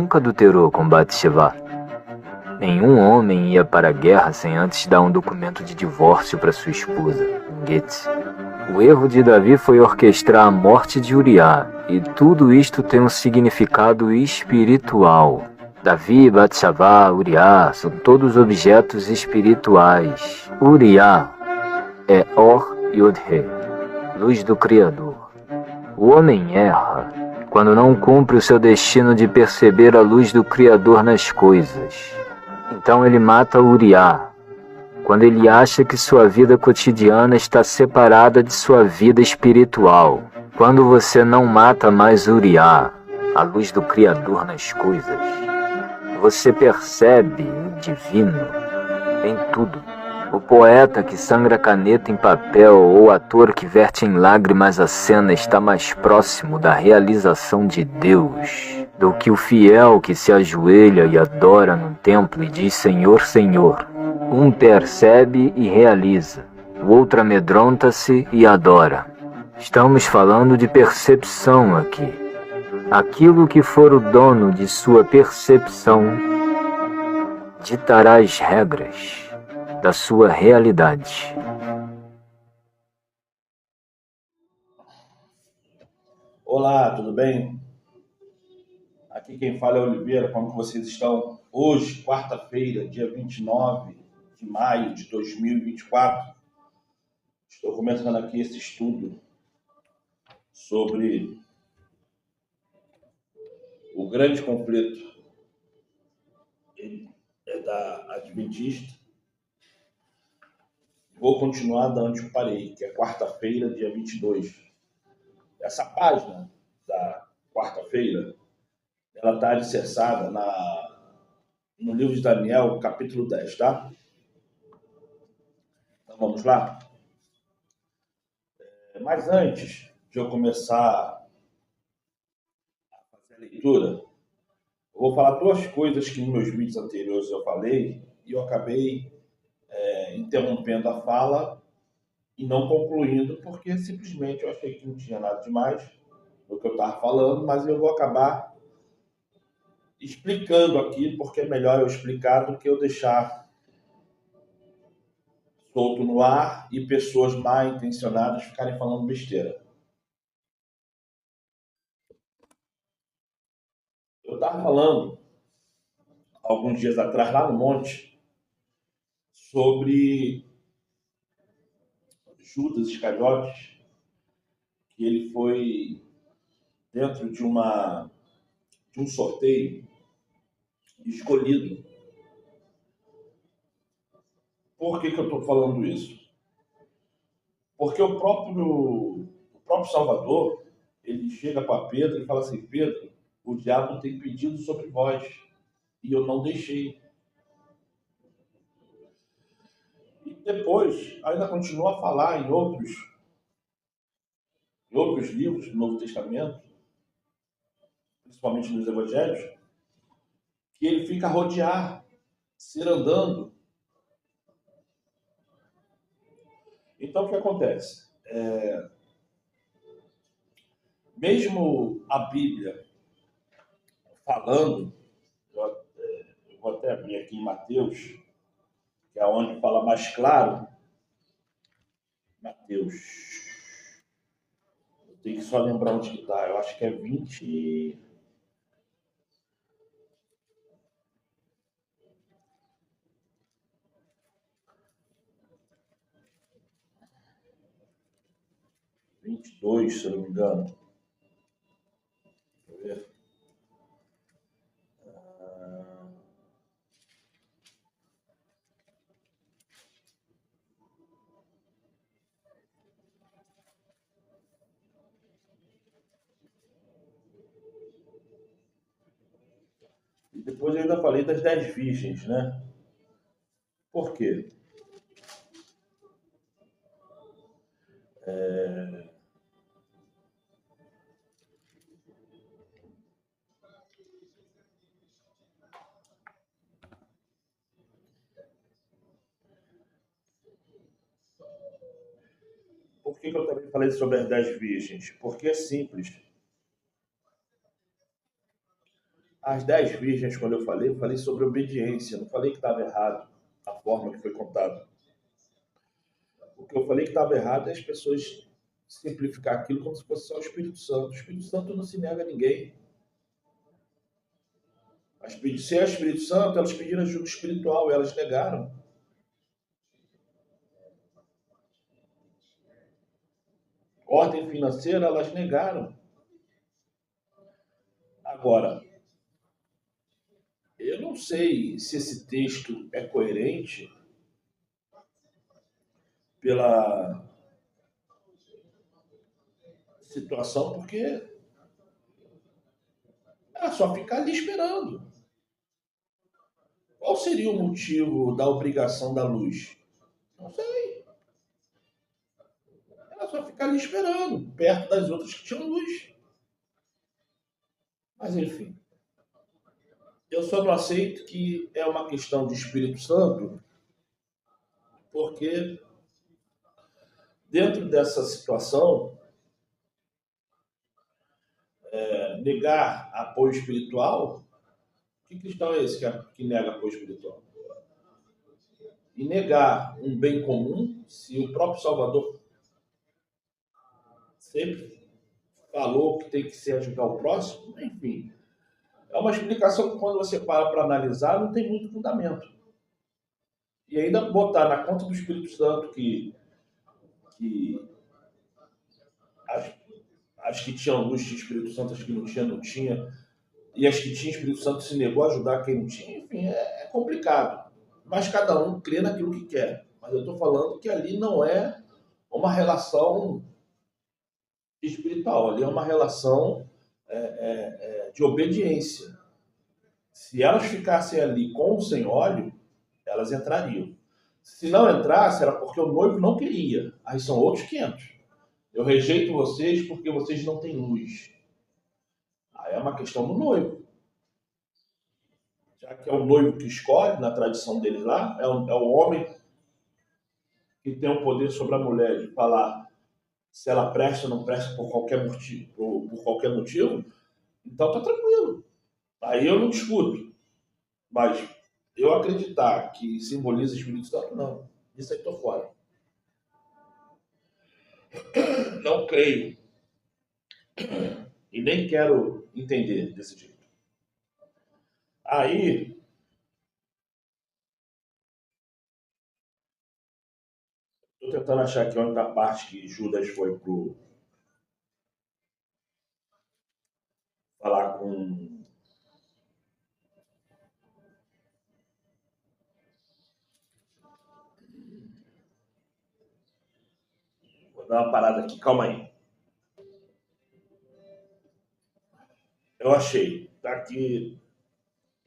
nunca adulterou com Batseba. Nenhum homem ia para a guerra sem antes dar um documento de divórcio para sua esposa, Get. O erro de Davi foi orquestrar a morte de Uriá, e tudo isto tem um significado espiritual. Davi, Batseba, Uriá são todos objetos espirituais. Uriá é Or Yod-He, luz do Criador. O homem erra quando não cumpre o seu destino de perceber a luz do Criador nas coisas. Então ele mata Uriá, quando ele acha que sua vida cotidiana está separada de sua vida espiritual. Quando você não mata mais Uriá, a luz do Criador nas coisas, você percebe o divino em tudo. O poeta que sangra caneta em papel ou o ator que verte em lágrimas a cena está mais próximo da realização de Deus do que o fiel que se ajoelha e adora num templo e diz Senhor, Senhor. Um percebe e realiza, o outro amedronta-se e adora. Estamos falando de percepção aqui. Aquilo que for o dono de sua percepção ditará as regras da sua realidade. Olá, tudo bem? Aqui quem fala é Oliveira. Como vocês estão? Hoje, quarta-feira, dia 29 de maio de 2024, estou começando aqui esse estudo sobre o grande conflito da Adventista. Vou continuar da onde eu parei, que é quarta-feira, dia 22. Essa página da quarta-feira, ela está alicerçada no livro de Daniel, capítulo 10, tá? Então vamos lá? Mas antes de eu começar a fazer a leitura, eu vou falar duas coisas que nos meus vídeos anteriores eu falei e eu acabei interrompendo a fala e não concluindo, porque simplesmente eu achei que não tinha nada demais no que eu estava falando, mas eu vou acabar explicando aqui, porque é melhor eu explicar do que eu deixar solto no ar e pessoas mal intencionadas ficarem falando besteira. Eu estava falando, alguns dias atrás, lá no monte, sobre Judas Iscariotes, que ele foi dentro de um sorteio escolhido. Por que eu estou falando isso? Porque o próprio Salvador, ele chega para Pedro e fala assim: Pedro, o diabo tem pedido sobre vós e eu não deixei. E depois, ainda continua a falar em outros livros do Novo Testamento, principalmente nos Evangelhos, que ele fica a rodear, cirandando. Então, o que acontece? Mesmo a Bíblia falando, eu vou até abrir aqui em Mateus, que é onde fala mais claro. Mateus. Eu tenho que só lembrar onde que está. Eu acho que é 20... 22, se eu não me engano. Deixa eu ver. E depois eu ainda falei das 10 virgens, né? Por quê? Por que eu também falei sobre as 10 virgens? Porque é simples. As 10 virgens, quando eu falei sobre obediência, não falei que estava errado a forma que foi contada. O que eu falei que estava errado é as pessoas simplificar aquilo como se fosse só o Espírito Santo. O Espírito Santo não se nega a ninguém. Se é o Espírito Santo, elas pediram ajuda espiritual e elas negaram. Ordem financeira, elas negaram. Agora, eu não sei se esse texto é coerente pela situação, porque ela só fica ali esperando. Qual seria o motivo da obrigação da luz? Não sei. Ela só fica ali esperando, perto das outras que tinham luz. Mas enfim, eu só não aceito que é uma questão de Espírito Santo, porque dentro dessa situação, negar apoio espiritual, que cristão é esse que nega apoio espiritual? E negar um bem comum, se o próprio Salvador sempre falou que tem que se ajudar o próximo, enfim. É uma explicação que, quando você para analisar, não tem muito fundamento. E ainda botar na conta do Espírito Santo que as, as que tinham luz de Espírito Santo, as que não tinha, não tinha, e as que tinham Espírito Santo se negou a ajudar quem não tinha. Enfim, é complicado. Mas cada um crê naquilo que quer. Mas eu estou falando que ali não é uma relação espiritual, ali é uma relação de obediência. Se elas ficassem ali com o sem óleo, elas entrariam. Se não entrasse, era porque o noivo não queria. Aí são outros 500. Eu rejeito vocês porque vocês não têm luz. Aí é uma questão do noivo. Já que é o noivo que escolhe, na tradição deles lá, é o homem que tem o poder sobre a mulher de falar se ela presta ou não presta por qualquer motivo, por qualquer motivo, então tá tranquilo. Aí eu não discuto. Mas eu acreditar que simboliza o Espírito Santo, não. Isso aí tô fora. Não creio. E nem quero entender desse jeito. Aí, tô tentando achar aqui onde tá a parte que Judas foi pro falar com. Vou dar uma parada aqui, calma aí. Eu achei. Tá aqui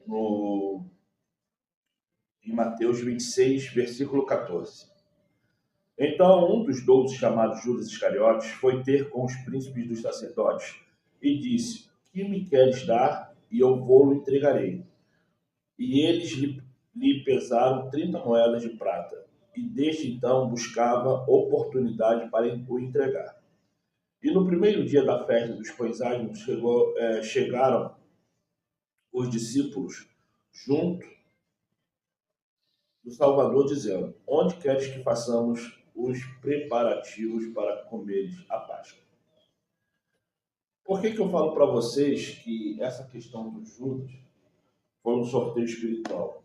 no, em Mateus 26, versículo 14. Então um dos 12, chamado Judas Iscariotes, foi ter com os príncipes dos sacerdotes e disse: Que me queres dar? E eu vou-lo entregarei. E eles lhe pesaram 30 moedas de prata. E desde então buscava oportunidade para o entregar. E no primeiro dia da festa dos pães asmos chegaram os discípulos junto do Salvador, dizendo: Onde queres que façamos os preparativos para comeres a Páscoa? Por que eu falo para vocês que essa questão do Judas foi um sorteio espiritual?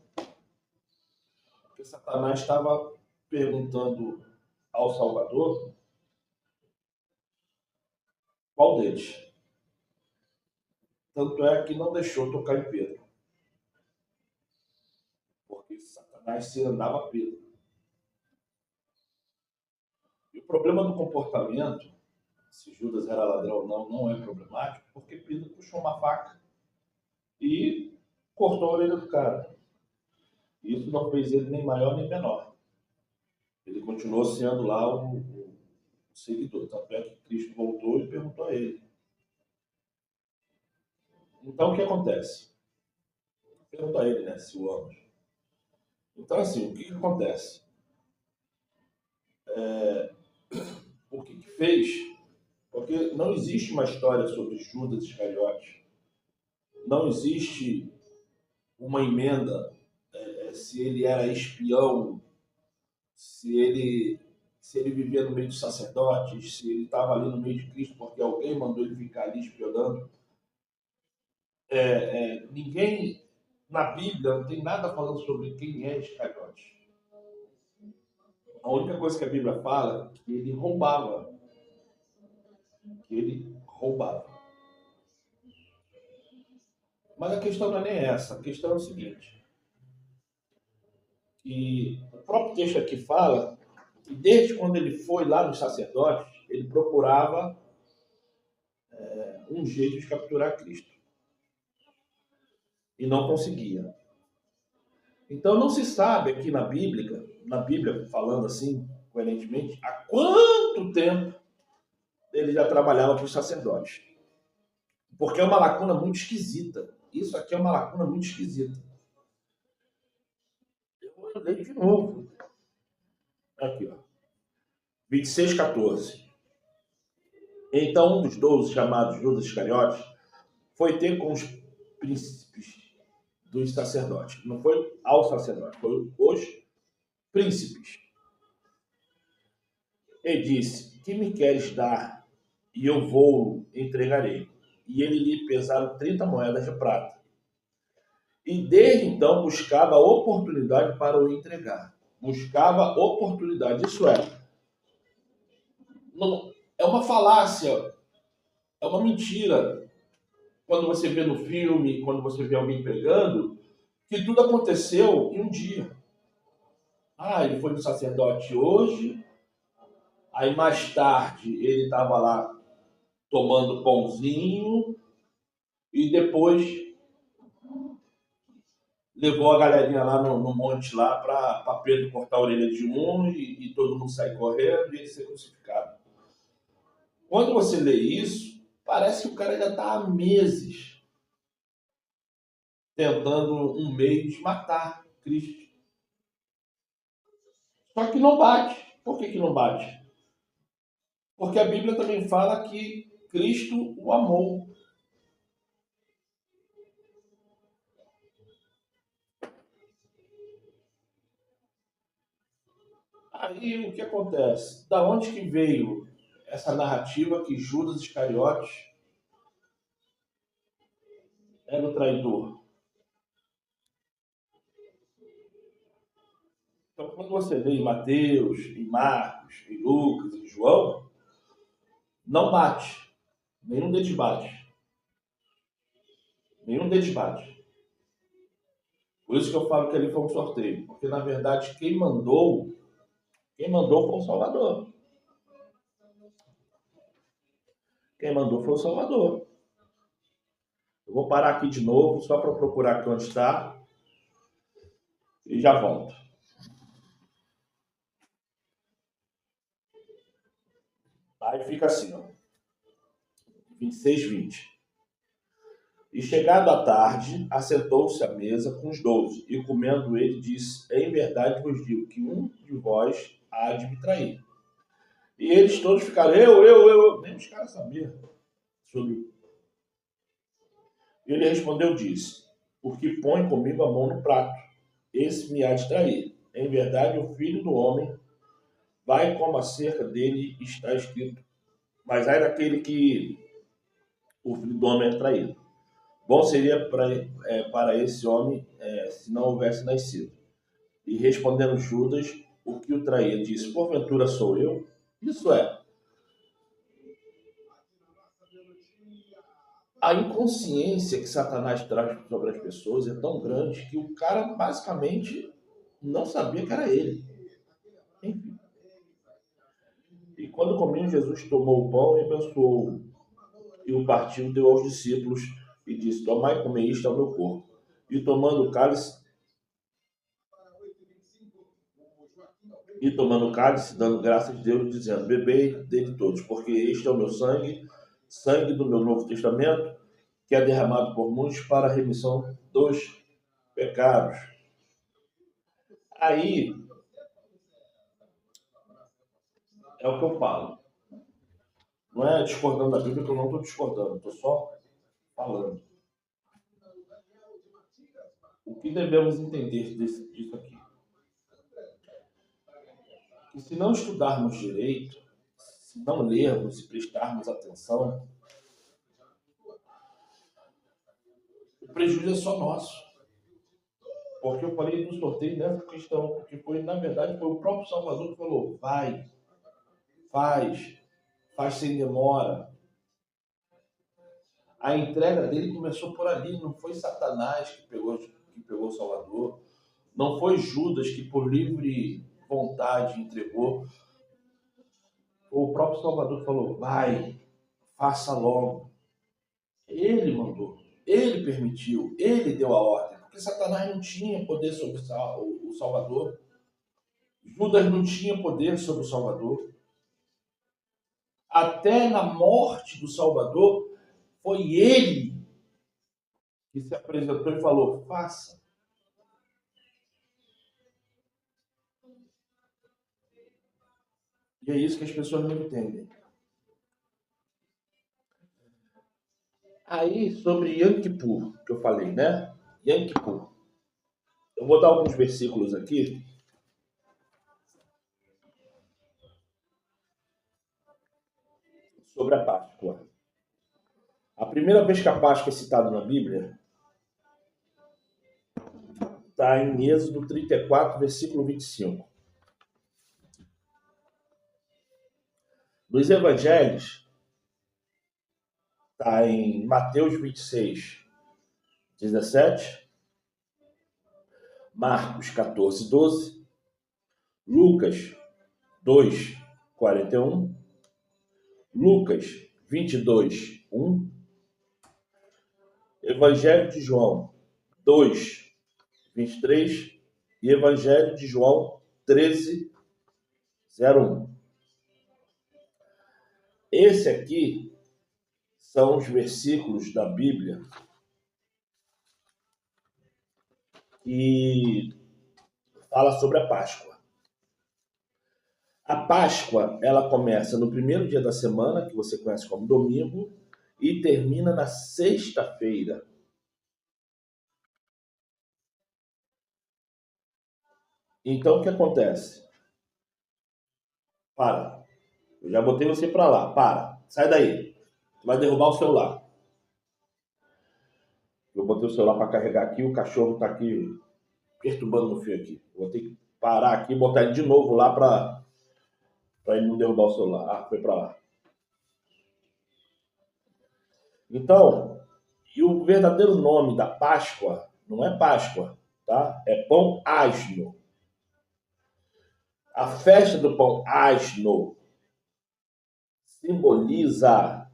Porque Satanás estava perguntando ao Salvador qual deles. Tanto é que não deixou tocar em Pedro. Porque Satanás se andava a Pedro. E o problema do comportamento, se Judas era ladrão ou não, não é problemático, porque Pedro puxou uma faca e cortou a orelha do cara. Isso não fez ele nem maior nem menor. Ele continuou sendo lá o seguidor. Tanto é que Cristo voltou e perguntou a ele. Então, o que acontece? Perguntou a ele, né, se o ama. Então, assim, o que acontece? O que fez? Porque não existe uma história sobre Judas Iscariotes não existe uma emenda se ele era espião, se ele vivia no meio dos sacerdotes, se ele estava ali no meio de Cristo porque alguém mandou ele ficar ali espionando. Ninguém na Bíblia não tem nada falando sobre quem é Iscariotes. A única coisa que a Bíblia fala é que ele roubava. Que ele roubava. Mas a questão não é nem essa. A questão é o seguinte. Que o próprio texto aqui fala que desde quando ele foi lá nos sacerdotes, ele procurava um jeito de capturar Cristo. E não conseguia. Então não se sabe aqui na Bíblia falando assim, coerentemente, há quanto tempo ele já trabalhava para os sacerdotes. Porque é uma lacuna muito esquisita. Isso aqui é uma lacuna muito esquisita. Eu vou ler de novo. Aqui, ó. 26:14. Então um dos 12, chamado Judas Iscariotes, foi ter com os príncipes dos sacerdotes. Não foi aos sacerdotes, foi os príncipes. E disse: que me queres dar? E eu vou entregarei. E ele lhe pesaram 30 moedas de prata. E desde então buscava oportunidade para o entregar. Buscava oportunidade. Isso não, é uma falácia, é uma mentira. Quando você vê no filme, quando você vê alguém pregando, que tudo aconteceu em um dia. Ele foi no sacerdote hoje, aí mais tarde ele estava lá tomando pãozinho, e depois levou a galerinha lá no monte lá para Pedro cortar a orelha de um e todo mundo sair correndo e ele ser crucificado. Quando você lê isso, parece que o cara já está há meses tentando um meio de matar Cristo. Só que não bate. Por que não bate? Porque a Bíblia também fala que Cristo o amou. Aí o que acontece? Da onde que veio essa narrativa que Judas Iscariotes era o traidor? Então, quando você lê em Mateus, em Marcos, em Lucas, em João, não bate. Nenhum deles bate. Nenhum deles bate. Por isso que eu falo que ali foi um sorteio. Porque, na verdade, quem mandou foi o Salvador. Quem mandou foi o Salvador. Eu vou parar aqui de novo, só para procurar aqui onde está. E já volto. Aí fica assim, ó. 26:20. E chegado à tarde, assentou-se à mesa com os 12, e comendo ele, disse: em verdade vos digo que um de vós há de me trair. E eles todos ficaram, eu. Nem os caras sabiam sobre. Ele respondeu, disse: porque põe comigo a mão no prato, esse me há de trair. Em verdade, o Filho do Homem vai como acerca dele está escrito. Mas ai daquele que o Filho do Homem é traído. Bom seria para esse homem se não houvesse nascido. E respondendo Judas, o que o traía, disse: porventura sou eu? Isso é, a inconsciência que Satanás traz sobre as pessoas é tão grande que o cara basicamente não sabia que era ele. Enfim. E quando comiam, Jesus tomou o pão e abençoou, e o partiu, deu aos discípulos e disse: tomai e comei, isto é o meu corpo. E tomando o cálice, dando graças a Deus, dizendo: bebei dele todos, porque este é o meu sangue, sangue do meu novo testamento, que é derramado por muitos para a remissão dos pecados. Aí é o que eu falo. Não é discordando da Bíblia, que eu não estou discordando, estou só falando. O que devemos entender disso aqui? Que se não estudarmos direito, se não lermos e prestarmos atenção, o prejuízo é só nosso. Porque eu falei do sorteio nessa questão, porque foi, na verdade, foi o próprio Salvador que falou, vai, faz sem demora. A entrega dele começou por ali, não foi Satanás que pegou o Salvador, não foi Judas que por livre vontade entregou. O próprio Salvador falou, vai, faça logo. Ele mandou, ele permitiu, ele deu a ordem, porque Satanás não tinha poder sobre o Salvador, Judas não tinha poder sobre o Salvador. Até na morte do Salvador, foi ele que se apresentou e falou, faça. E é isso que as pessoas não entendem. Aí, sobre Yom Kippur, que eu falei, né? Yom Kippur. Eu vou dar alguns versículos aqui. Sobre a Páscoa. A primeira vez que a Páscoa é citada na Bíblia está em Êxodo 34, versículo 25. Nos Evangelhos, está em Mateus 26, 17, Marcos 14, 12, Lucas 2, 41, Lucas 22, 1, Evangelho de João 2, 23 e Evangelho de João 13, 01. Esse aqui são os versículos da Bíblia que fala sobre a Páscoa. A Páscoa, ela começa no primeiro dia da semana, que você conhece como domingo, e termina na sexta-feira. Então, o que acontece? Para. Eu já botei você para lá. Para. Sai daí. Tu vai derrubar o celular. Eu botei o celular para carregar aqui, o cachorro está aqui perturbando no fio aqui. Vou ter que parar aqui e botar ele de novo lá para ele não derrubar o celular. Ah, foi para lá. Então, e o verdadeiro nome da Páscoa não é Páscoa, tá? É Pão Asno. A festa do Pão Asno simboliza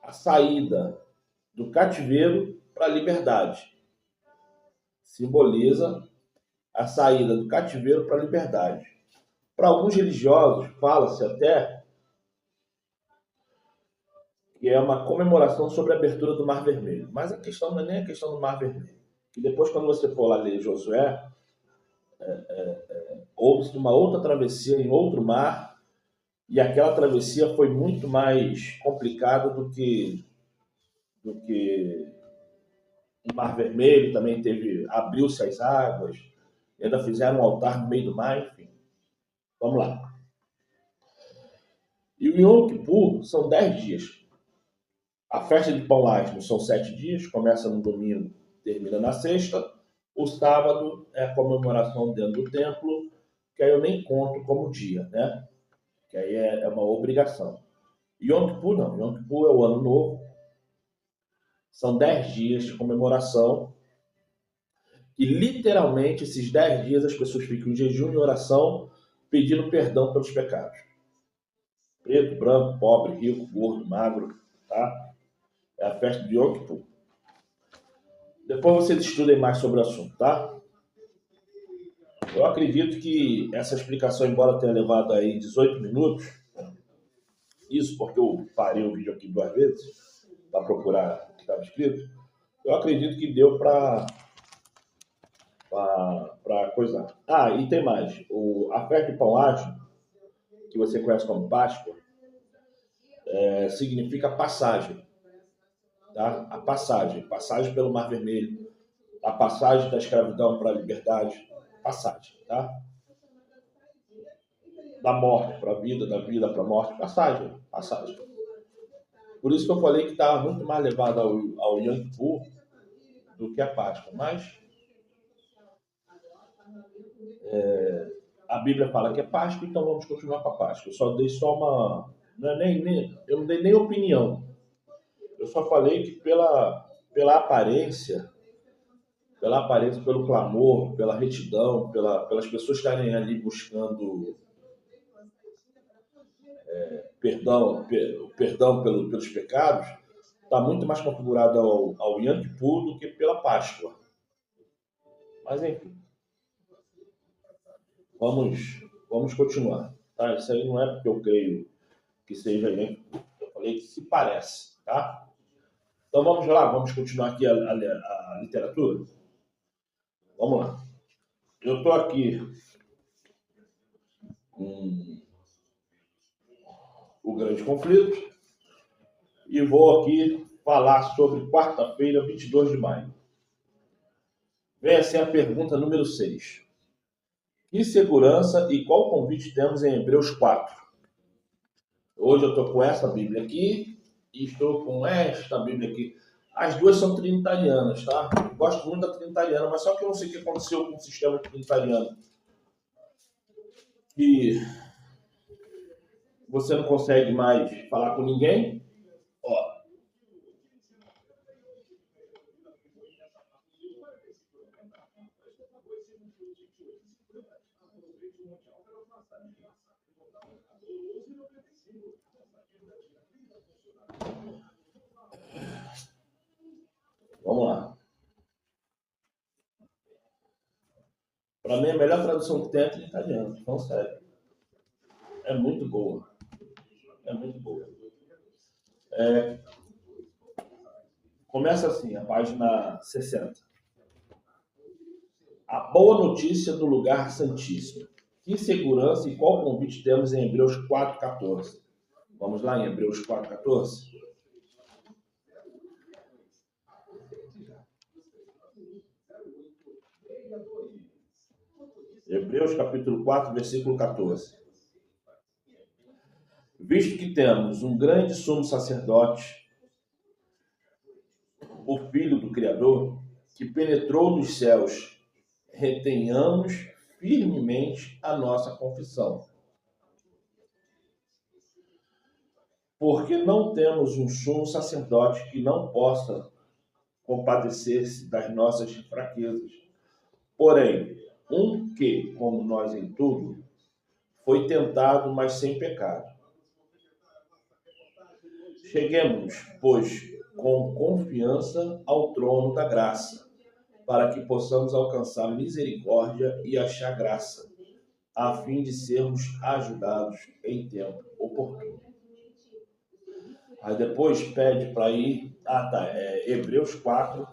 a saída do cativeiro para a liberdade. Simboliza a saída do cativeiro para a liberdade. Para alguns religiosos, fala-se até que é uma comemoração sobre a abertura do Mar Vermelho. Mas a questão não é nem a questão do Mar Vermelho. E depois, quando você for lá ler Josué, houve uma outra travessia em outro mar, e aquela travessia foi muito mais complicada do que o Mar Vermelho. Também abriu-se as águas, e ainda fizeram um altar no meio do mar, enfim. Vamos lá. E o Yom Kippur são 10 dias. A festa de Pão Asno são 7 dias, começa no domingo, termina na sexta. O sábado é a comemoração dentro do templo, que aí eu nem conto como dia, né? Que aí é uma obrigação. Yom Kippur não. Yom Kippur é o ano novo. São 10 dias de comemoração. E literalmente, esses 10 dias as pessoas ficam em jejum e oração, pedindo perdão pelos pecados. Preto, branco, pobre, rico, gordo, magro, tá? É a festa de Yom Kippur. Depois vocês estudem mais sobre o assunto, tá? Eu acredito que essa explicação, embora tenha levado aí 18 minutos, isso porque eu parei o vídeo aqui 2 vezes para procurar o que estava escrito, eu acredito que deu para coisar. Ah, e tem mais. A festa de Pão Asno, que você conhece como Páscoa, significa passagem. tá? A passagem pelo Mar Vermelho, a passagem da escravidão para a liberdade, passagem, tá? Da morte para a vida, da vida para a morte, passagem. Por isso que eu falei que estava muito mais levado ao Yom Kippur do que a Páscoa. Mas a Bíblia fala que é Páscoa, então vamos continuar com a Páscoa. Eu só dei só uma... Não é eu não dei nem opinião. Eu só falei que pela aparência, pelo clamor, pela retidão, pelas pessoas estarem ali buscando perdão pelos pecados, está muito mais configurado ao Yom Kippur do que pela Páscoa. Mas enfim, vamos continuar. Tá? Isso aí não é porque eu creio que seja Yom Kippur. Eu falei que se parece, tá? Então vamos lá, vamos continuar aqui a literatura? Vamos lá. Eu estou aqui com o grande conflito e vou aqui falar sobre quarta-feira, 22 de maio. Vem assim a pergunta número 6. Que segurança e qual convite temos em Hebreus 4? Hoje eu estou com essa Bíblia aqui e estou com esta Bíblia aqui. As duas são trinitarianas, tá? Gosto muito da trinitariana, mas só que eu não sei o que aconteceu com o sistema trinitariano. Que você não consegue mais falar com ninguém. Ó, vamos lá. Para mim, a melhor tradução que tem é trinitariana. Então, sério. É muito boa. É muito boa. Começa assim, a página 60. A boa notícia do lugar santíssimo. Que segurança e qual convite temos em Hebreus 4,14? Vamos lá em Hebreus 4,14? Hebreus capítulo 4, versículo 14. Visto que temos um grande sumo sacerdote, o Filho do Criador, que penetrou nos céus, retenhamos firmemente a nossa confissão. Porque não temos um sumo sacerdote que não possa compadecer-se das nossas fraquezas. Porém, um que, como nós em tudo, foi tentado, mas sem pecado. Cheguemos, pois, com confiança ao trono da graça, para que possamos alcançar misericórdia e achar graça, a fim de sermos ajudados em tempo oportuno. Aí depois pede para ir... Hebreus 4,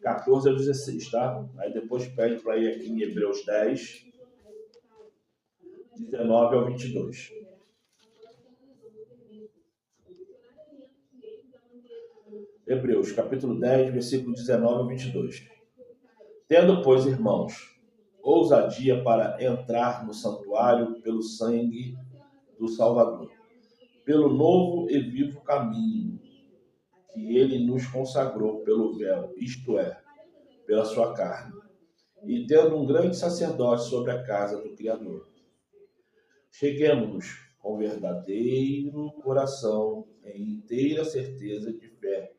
14 a 16, tá? Aí depois pede para ir aqui em Hebreus 10, 19 ao 22. Hebreus, capítulo 10, versículo 19 ao 22. Tendo, pois, irmãos, ousadia para entrar no santuário pelo sangue do Salvador, pelo novo e vivo caminho que ele nos consagrou pelo véu, isto é, pela sua carne, e tendo um grande sacerdote sobre a casa do Criador. Cheguemos-nos com verdadeiro coração, em inteira certeza de fé,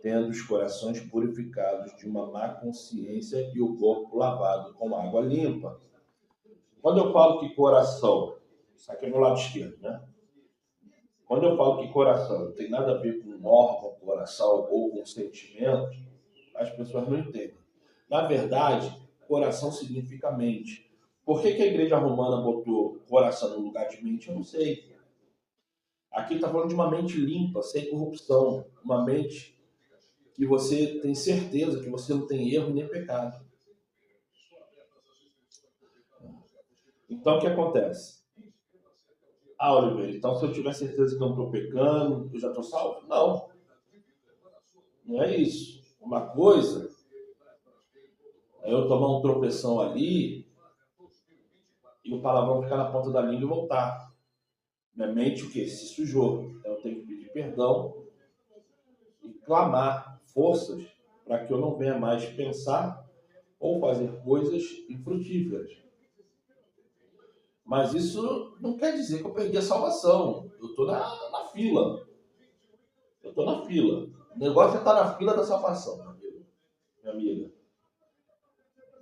tendo os corações purificados de uma má consciência e o corpo lavado com água limpa. Quando eu falo que coração, isso aqui é meu lado esquerdo, né? Quando eu falo que coração não tem nada a ver com um órgão, coração ou com sentimento, as pessoas não entendem. Na verdade, coração significa mente. Por que a igreja romana botou coração no lugar de mente? Eu não sei. Aqui está falando de uma mente limpa, sem corrupção. Uma mente que você tem certeza que você não tem erro nem pecado. Então, o que acontece? Oliveira, então se eu tiver certeza que eu não estou pecando, eu já estou salvo? Não. Não é isso. Uma coisa é eu tomar um tropeção ali e o palavrão ficar na ponta da língua e voltar. Minha mente o quê? Se sujou. Então eu tenho que pedir perdão e clamar forças para que eu não venha mais pensar ou fazer coisas infrutíferas. Mas isso não quer dizer que eu perdi a salvação. Eu estou na fila. Eu estou na fila. O negócio é estar na fila da salvação, meu amigo, minha amiga.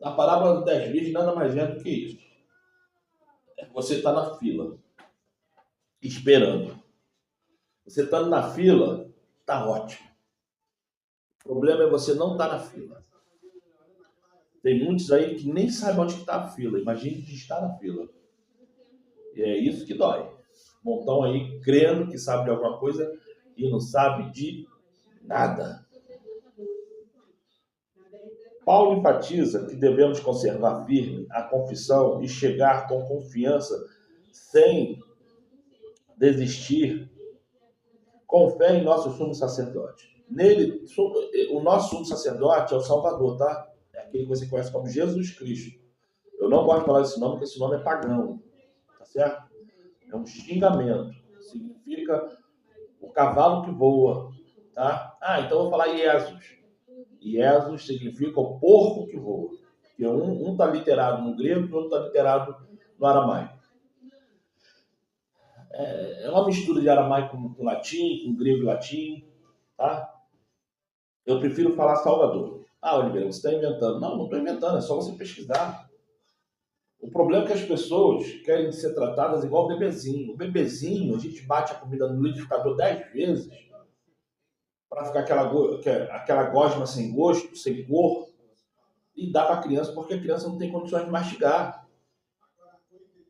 Na parábola das 10 virgens, nada mais é do que isso. É que você está na fila, esperando. Você estando na fila, está ótimo. O problema é você não estar na fila. Tem muitos aí que nem sabem onde está a fila. Imagine de estar na fila. E é isso que dói. Um montão aí crendo que sabe de alguma coisa e não sabe de nada. Paulo enfatiza que devemos conservar firme a confissão e chegar com confiança, sem desistir, com fé em nosso sumo sacerdote. Nele, o nosso sumo sacerdote é o Salvador, tá? É aquele que você conhece como Jesus Cristo. Eu não gosto de falar esse nome, porque esse nome é pagão, tá certo? É um xingamento. Significa o cavalo que voa, tá? Então eu vou falar Jesus. Jesus significa o porco que voa. Porque um está literado no grego e o outro está literado no aramaico. É uma mistura de aramaico com latim, com grego e latim, tá? Eu prefiro falar Salvador. Oliveira, você está inventando. Não estou inventando, é só você pesquisar. O problema é que as pessoas querem ser tratadas igual o bebezinho. O bebezinho, a gente bate a comida no liquidificador 10 vezes para ficar aquela gosma sem gosto, sem cor, e dá para a criança porque a criança não tem condições de mastigar.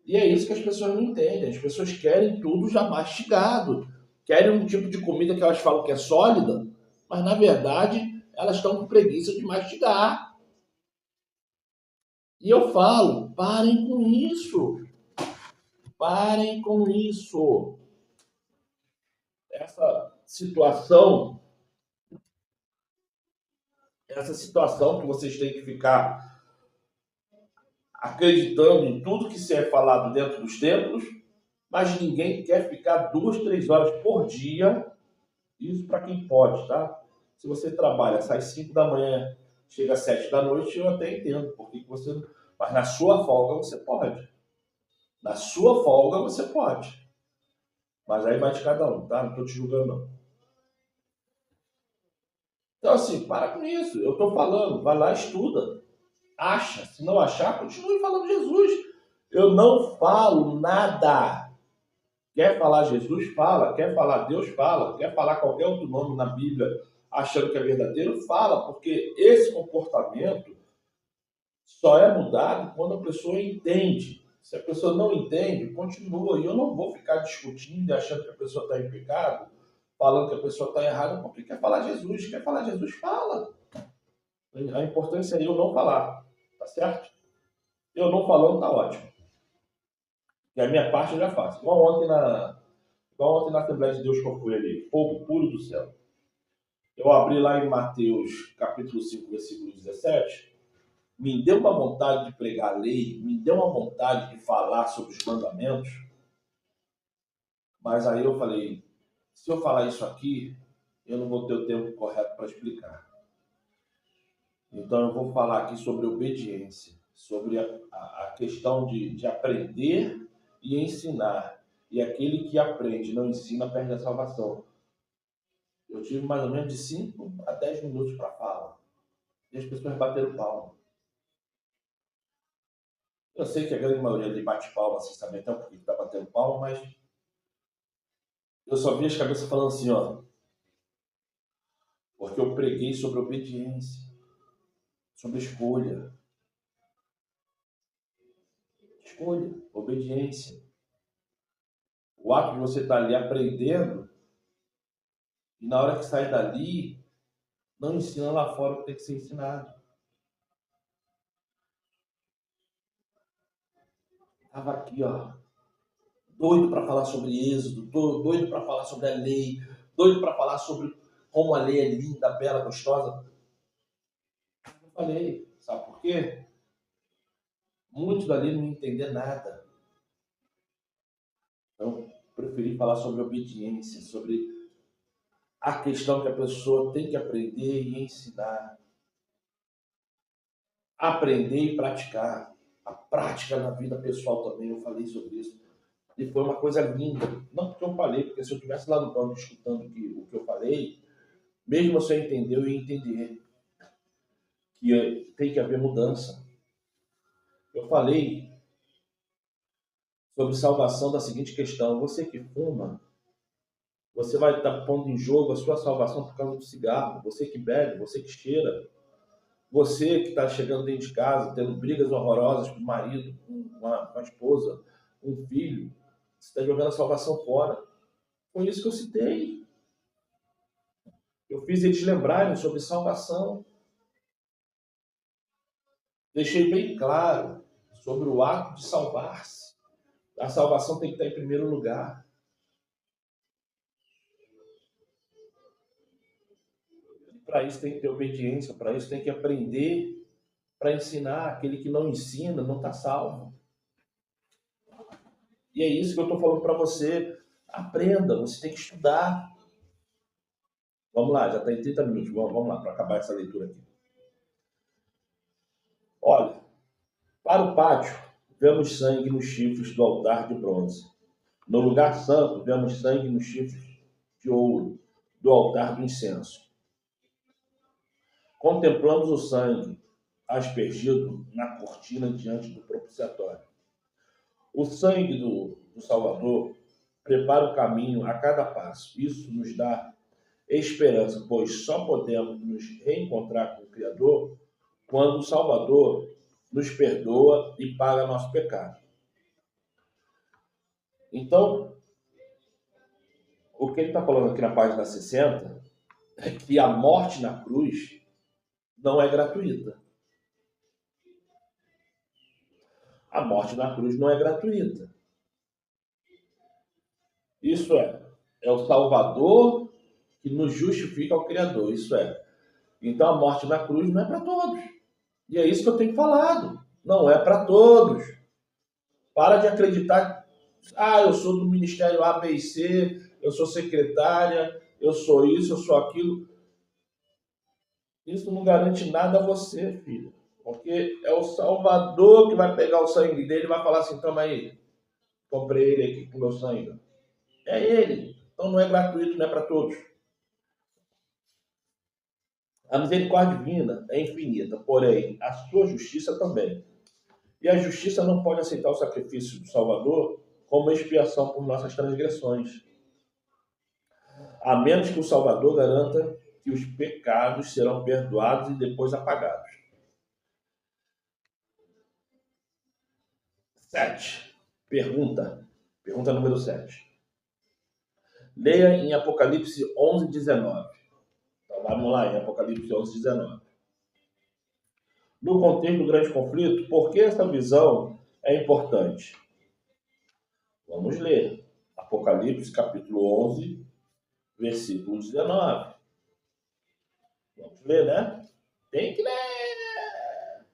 E é isso que as pessoas não entendem. As pessoas querem tudo já mastigado. Querem um tipo de comida que elas falam que é sólida, mas na verdade elas estão com preguiça de mastigar. E eu falo, parem com isso. Parem com isso. Essa situação que vocês têm que ficar acreditando em tudo que se é falado dentro dos templos, mas ninguém quer ficar 2, 3 horas por dia. Isso para quem pode, tá? Se você trabalha, sai 5 da manhã, chega às 7 da noite, eu até entendo. Porque você... Mas na sua folga você pode. Na sua folga você pode. Mas aí vai de cada um, tá? Não estou te julgando, não. Então, assim, para com isso. Eu estou falando, vai lá, estuda. Acha. Se não achar, continue falando Jesus. Eu não falo nada. Quer falar Jesus? Fala. Quer falar Deus? Fala. Quer falar qualquer outro nome na Bíblia achando que é verdadeiro? Fala. Porque esse comportamento só é mudado quando a pessoa entende. Se a pessoa não entende, continua. E eu não vou ficar discutindo e achando que a pessoa está em pecado, falando que a pessoa está errada, porque quer falar Jesus. Quer falar Jesus? Fala. A importância é eu não falar. Tá certo? Eu não falando tá ótimo. E a minha parte eu já faço. Igual ontem na Assembleia de Deus que eu fui ali. Fogo puro do céu. Eu abri lá em Mateus, capítulo 5, versículo 17. Me deu uma vontade de pregar a lei, me deu uma vontade de falar sobre os mandamentos, mas aí eu falei, se eu falar isso aqui, eu não vou ter o tempo correto para explicar. Então eu vou falar aqui sobre obediência, sobre a questão de aprender e ensinar. E aquele que aprende e não ensina perde a salvação. Eu tive mais ou menos de 5 a 10 minutos para falar. E as pessoas bateram palma. Eu sei que a grande maioria ali bate palma, sem saber até porque está batendo palma, mas eu só vi as cabeças falando assim, ó. Porque eu preguei sobre obediência, sobre escolha. Escolha, obediência. O ato de você estar ali aprendendo e na hora que sai dali, não ensina lá fora o que tem que ser ensinado. Estava aqui, ó, doido para falar sobre Êxodo, doido para falar sobre a lei, doido para falar sobre como a lei é linda, bela, gostosa. Eu falei, sabe por quê? Muitos dali não entender nada. Então, preferi falar sobre obediência, sobre a questão que a pessoa tem que aprender e ensinar. Aprender e praticar. A prática na vida pessoal também, eu falei sobre isso. E foi uma coisa linda. Não porque eu falei, porque se eu estivesse lá no banco escutando o que eu falei, mesmo se eu entender, eu ia entender que tem que haver mudança. Eu falei sobre salvação da seguinte questão: você que fuma, você vai estar pondo em jogo a sua salvação por causa do cigarro. Você que bebe, você que cheira, você que está chegando dentro de casa, tendo brigas horrorosas com o marido, com a esposa, com o filho, você está jogando a salvação fora. Foi isso que eu citei. Eu fiz eles lembrarem sobre salvação. Deixei bem claro sobre o ato de salvar-se. A salvação tem que estar em primeiro lugar. Para isso tem que ter obediência, para isso tem que aprender, para ensinar. Aquele que não ensina não está salvo. E é isso que eu estou falando para você. Aprenda, você tem que estudar. Vamos lá, já está em 30 minutos. Vamos lá, para acabar essa leitura aqui. Olha, para o pátio, vemos sangue nos chifres do altar de bronze. No lugar santo, vemos sangue nos chifres de ouro do altar do incenso. Contemplamos o sangue aspergido na cortina diante do propiciatório. O sangue do Salvador prepara o caminho a cada passo. Isso nos dá esperança, pois só podemos nos reencontrar com o Criador quando o Salvador nos perdoa e paga nosso pecado. Então, o que ele está falando aqui na página 60 é que a morte na cruz não é gratuita. A morte na cruz não é gratuita. Isso é o Salvador que nos justifica ao Criador. Isso é. Então a morte na cruz não é para todos. E é isso que eu tenho falado. Não é para todos. Para de acreditar. Eu sou do Ministério A, B e C, eu sou secretária, eu sou isso, eu sou aquilo. Isso não garante nada a você, filho. Porque é o Salvador que vai pegar o sangue dele e vai falar assim, toma aí, comprei ele aqui com o meu sangue. É ele. Então não é gratuito, não é para todos. A misericórdia divina é infinita, porém a sua justiça também. E a justiça não pode aceitar o sacrifício do Salvador como expiação por nossas transgressões. A menos que o Salvador garanta que os pecados serão perdoados e depois apagados. 7. Pergunta número 7. Leia em Apocalipse 11, 19. Então vamos lá, em Apocalipse 11, 19. No contexto do grande conflito, por que essa visão é importante? Vamos ler. Apocalipse capítulo 11, versículo 19. Vamos ler, né? Tem que ler!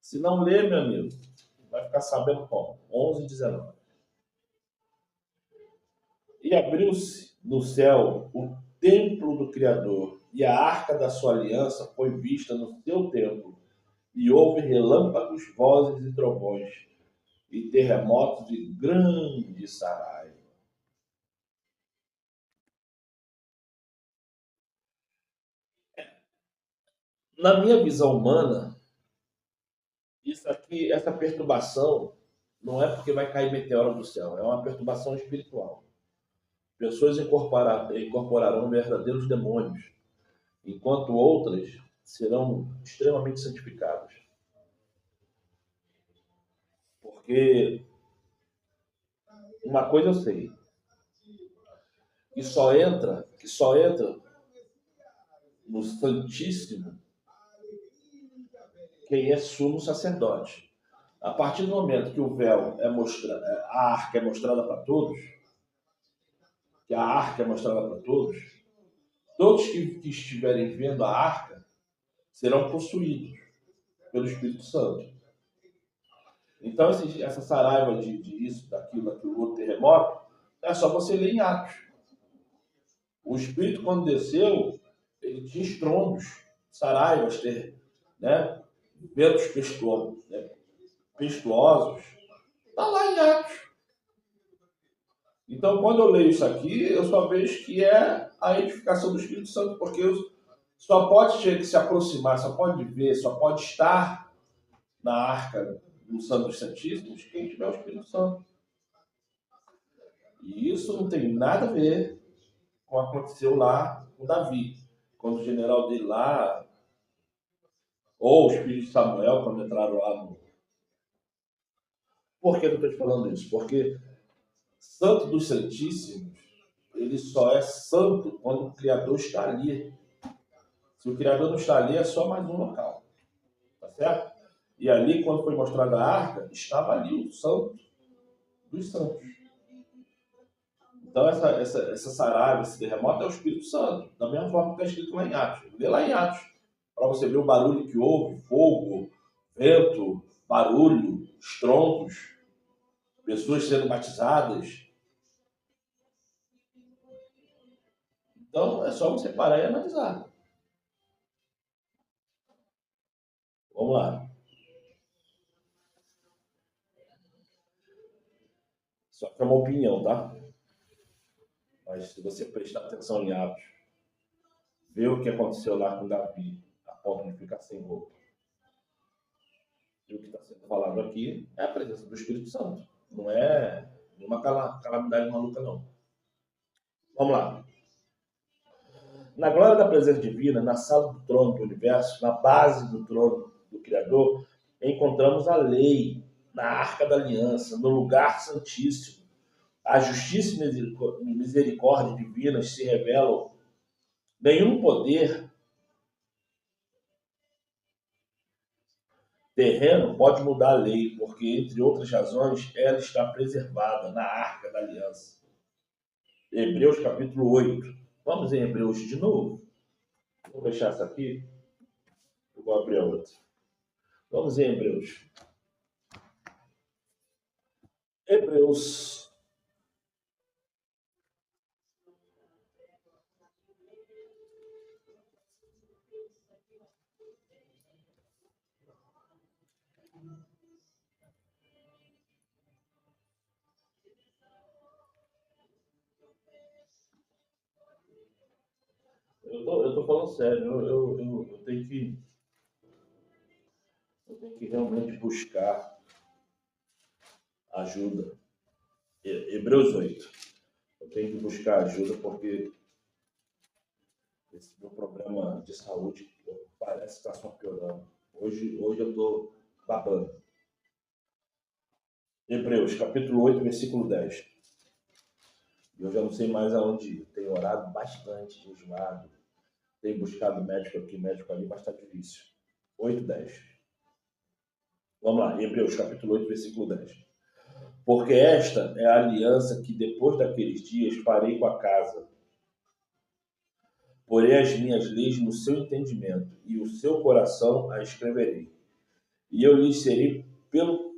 Se não ler, meu amigo, vai ficar sabendo como. 11, 19. E abriu-se no céu o templo do Criador, e a arca da sua aliança foi vista no seu templo, e houve relâmpagos, vozes e trovões, e terremotos de grande saraiva. Na minha visão humana, isso aqui, essa perturbação, não é porque vai cair meteoro do céu, é uma perturbação espiritual. Pessoas incorporarão verdadeiros demônios, enquanto outras serão extremamente santificadas. Porque uma coisa eu sei, que só entra no Santíssimo quem é sumo sacerdote. A partir do momento que o véu é mostrado, a arca é mostrada para todos, Todos que estiverem vendo a arca serão possuídos pelo Espírito Santo. Então, essa saraiva de isso, daquilo, outro terremoto, é só você ler em Atos. O Espírito, quando desceu, ele tinha estrondos, saraivas, né? Ventos pestuosos. Está lá em Atos. Então, quando eu leio isso aqui, eu só vejo que é a edificação do Espírito Santo, porque só pode se aproximar, só pode ver, só pode estar na arca do Santo dos Santíssimos quem tiver o Espírito Santo. E isso não tem nada a ver com o que aconteceu lá com Davi. Quando o general dele lá, ou os filhos de Samuel, quando entraram lá no... Por que eu estou te falando isso? Porque Santo dos Santíssimos, ele só é santo quando o Criador está ali. Se o Criador não está ali, é só mais um local. Tá certo? E ali, quando foi mostrada a arca, estava ali o santo dos santos. Então, essa saraiva, esse terremoto é o Espírito Santo. Da mesma forma que está escrito lá em Atos. Lê lá em Atos, para você ver o barulho que houve, fogo, vento, barulho, estrondos, pessoas sendo batizadas. Então, é só você parar e analisar. Vamos lá. Só que é uma opinião, tá? Mas se você prestar atenção em Atos, ver o que aconteceu lá com Davi, a ponto de ficar sem roupa, e o que está sendo falado aqui é a presença do Espírito Santo. Não é nenhuma calamidade maluca, não. Vamos lá. Na glória da presença divina, na sala do trono do universo, na base do trono do Criador, encontramos a lei, na arca da aliança, no lugar santíssimo. A justiça e misericórdia divinas se revelam. Nenhum poder terreno pode mudar a lei, porque, entre outras razões, ela está preservada na arca da aliança. Hebreus capítulo 8. Vamos em Hebreus de novo. Vou fechar essa aqui. Eu vou abrir a outra. Vamos em Hebreus. Hebreus. Eu tô falando sério. Eu tenho que realmente buscar ajuda. Hebreus 8. Eu tenho que buscar ajuda porque esse meu problema de saúde parece estar só piorando. Hoje eu estou babando. Hebreus, capítulo 8, versículo 10. Eu já não sei mais aonde ir. Tenho orado bastante, jejuado. Tenho buscado médico aqui, médico ali, mas está difícil. 8, 10. Vamos lá, Hebreus, capítulo 8, versículo 10. Porque esta é a aliança que depois daqueles dias farei com a casa. Porei as minhas leis no seu entendimento, e o seu coração a escreverei. E eu lhes serei pelo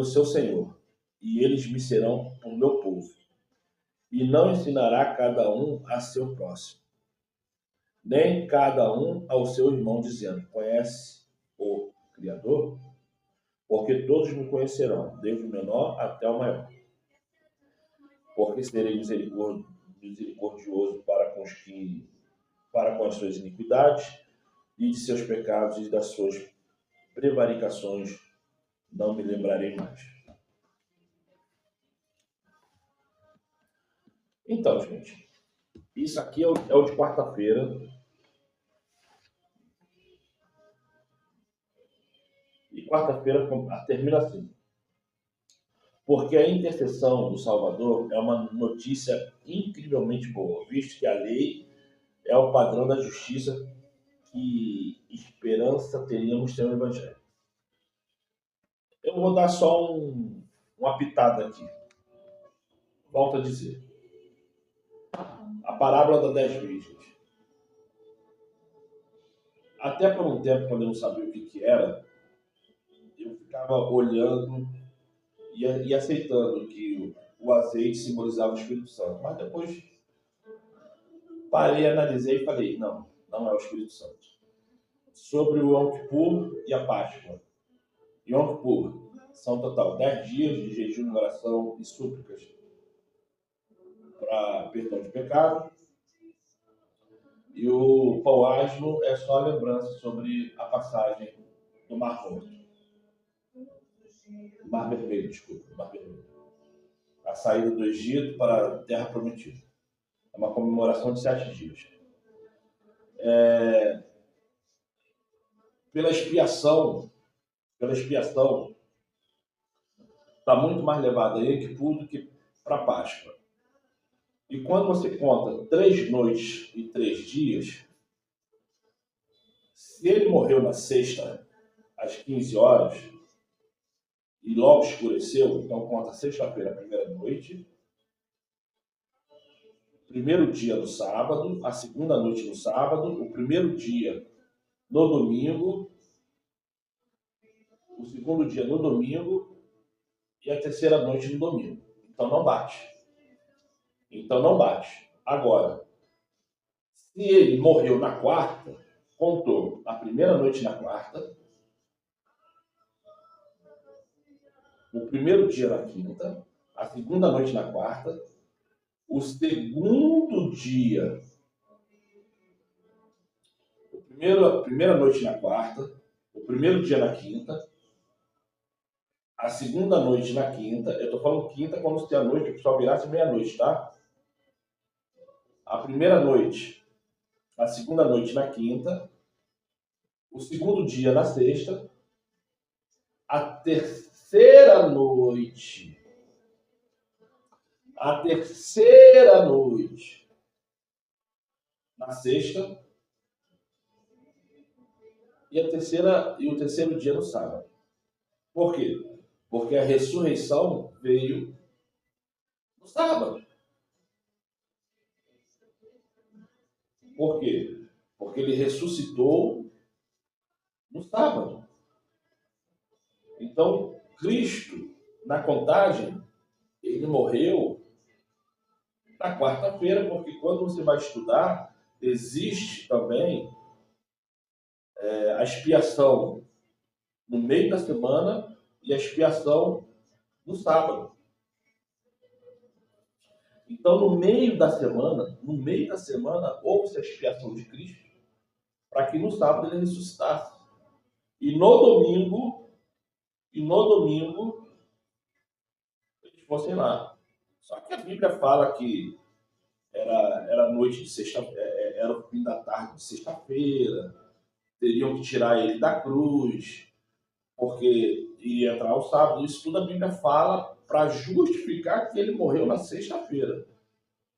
seu Senhor, e eles me serão o meu povo. E não ensinará cada um a seu próximo, nem cada um ao seu irmão, dizendo: conhece o Criador? Porque todos me conhecerão, desde o menor até o maior. Porque serei misericordioso para com as suas iniquidades, e de seus pecados e das suas prevaricações não me lembrarei mais. Então, gente, isso aqui é o de quarta-feira. E quarta-feira termina assim. Porque a intercessão do Salvador é uma notícia incrivelmente boa, visto que a lei é o padrão da justiça, que esperança teríamos sem o Evangelho. Eu vou dar só uma pitada aqui. Volto a dizer. A parábola das 10 virgens. até por um tempo, quando eu não sabia o que era, eu ficava olhando e aceitando que o azeite simbolizava o Espírito Santo. Mas depois parei, analisei e falei, não, não é o Espírito Santo. Sobre o Yom Kippur e a Páscoa. Yom Kippur são total 10 dias de jejum, oração e súplicas para perdão de pecado. E o pão asmo é só lembrança sobre a passagem do Mar Morto. Mar Vermelho, desculpa, Mar Vermelho. A saída do Egito para a Terra Prometida. É uma comemoração de 7 dias. Pela expiação, está muito mais levada a Yom Kippur do que para a Páscoa. E quando você conta 3 noites e 3 dias, se ele morreu na sexta, às 15 horas, e logo escureceu, então conta sexta-feira, a primeira noite, primeiro dia no sábado, a segunda noite no sábado, o primeiro dia no domingo, o segundo dia no domingo e a terceira noite no domingo. Então não bate. Agora, se ele morreu na quarta, contou a primeira noite na quarta, o primeiro dia na quinta, a segunda noite na quarta, o segundo dia, a primeira noite na quarta, o primeiro dia na quinta, a segunda noite na quinta, eu estou falando quinta quando você tem a noite, o pessoal virasse meia-noite, tá? A primeira noite, a segunda noite na quinta, o segundo dia na sexta, a terceira noite na sexta e o terceiro dia no sábado. Por quê? Porque a ressurreição veio no sábado. Por quê? Porque ele ressuscitou no sábado. Então, Cristo, na contagem, ele morreu na quarta-feira, porque quando você vai estudar, existe também a expiação no meio da semana e a expiação no sábado. Então, no meio da semana, houve a expiação de Cristo para que no sábado ele ressuscitasse. E no domingo, eles fossem lá. Só que a Bíblia fala que era noite de sexta-feira, era o fim da tarde de sexta-feira, teriam que tirar ele da cruz, porque iria entrar o sábado. Isso tudo a Bíblia fala para justificar que ele morreu na sexta-feira.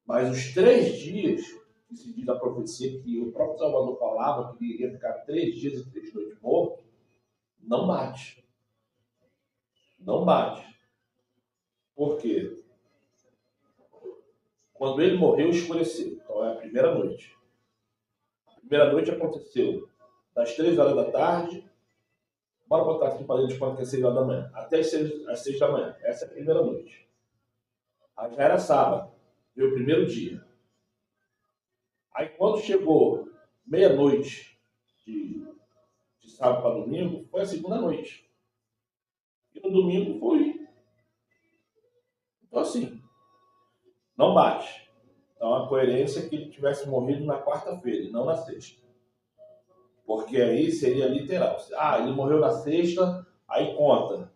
Mas os 3 dias, que se diz a profecia, que o próprio Salvador falava que ele iria ficar 3 dias e 3 noites morto, não bate. Não bate. Por quê? Quando ele morreu, escureceu. Então é a primeira noite. A primeira noite aconteceu das 3 horas da tarde, bora botar assim para eles quanto que é 6 horas da manhã, até às 6 da manhã. Essa é a primeira noite. Aí já era sábado, veio o primeiro dia. Aí quando chegou meia-noite de sábado para domingo, foi a segunda noite. E no domingo foi. Então assim, não bate. Então a coerência é que ele tivesse morrido na quarta-feira e não na sexta. Porque aí seria literal. Ele morreu na sexta, aí conta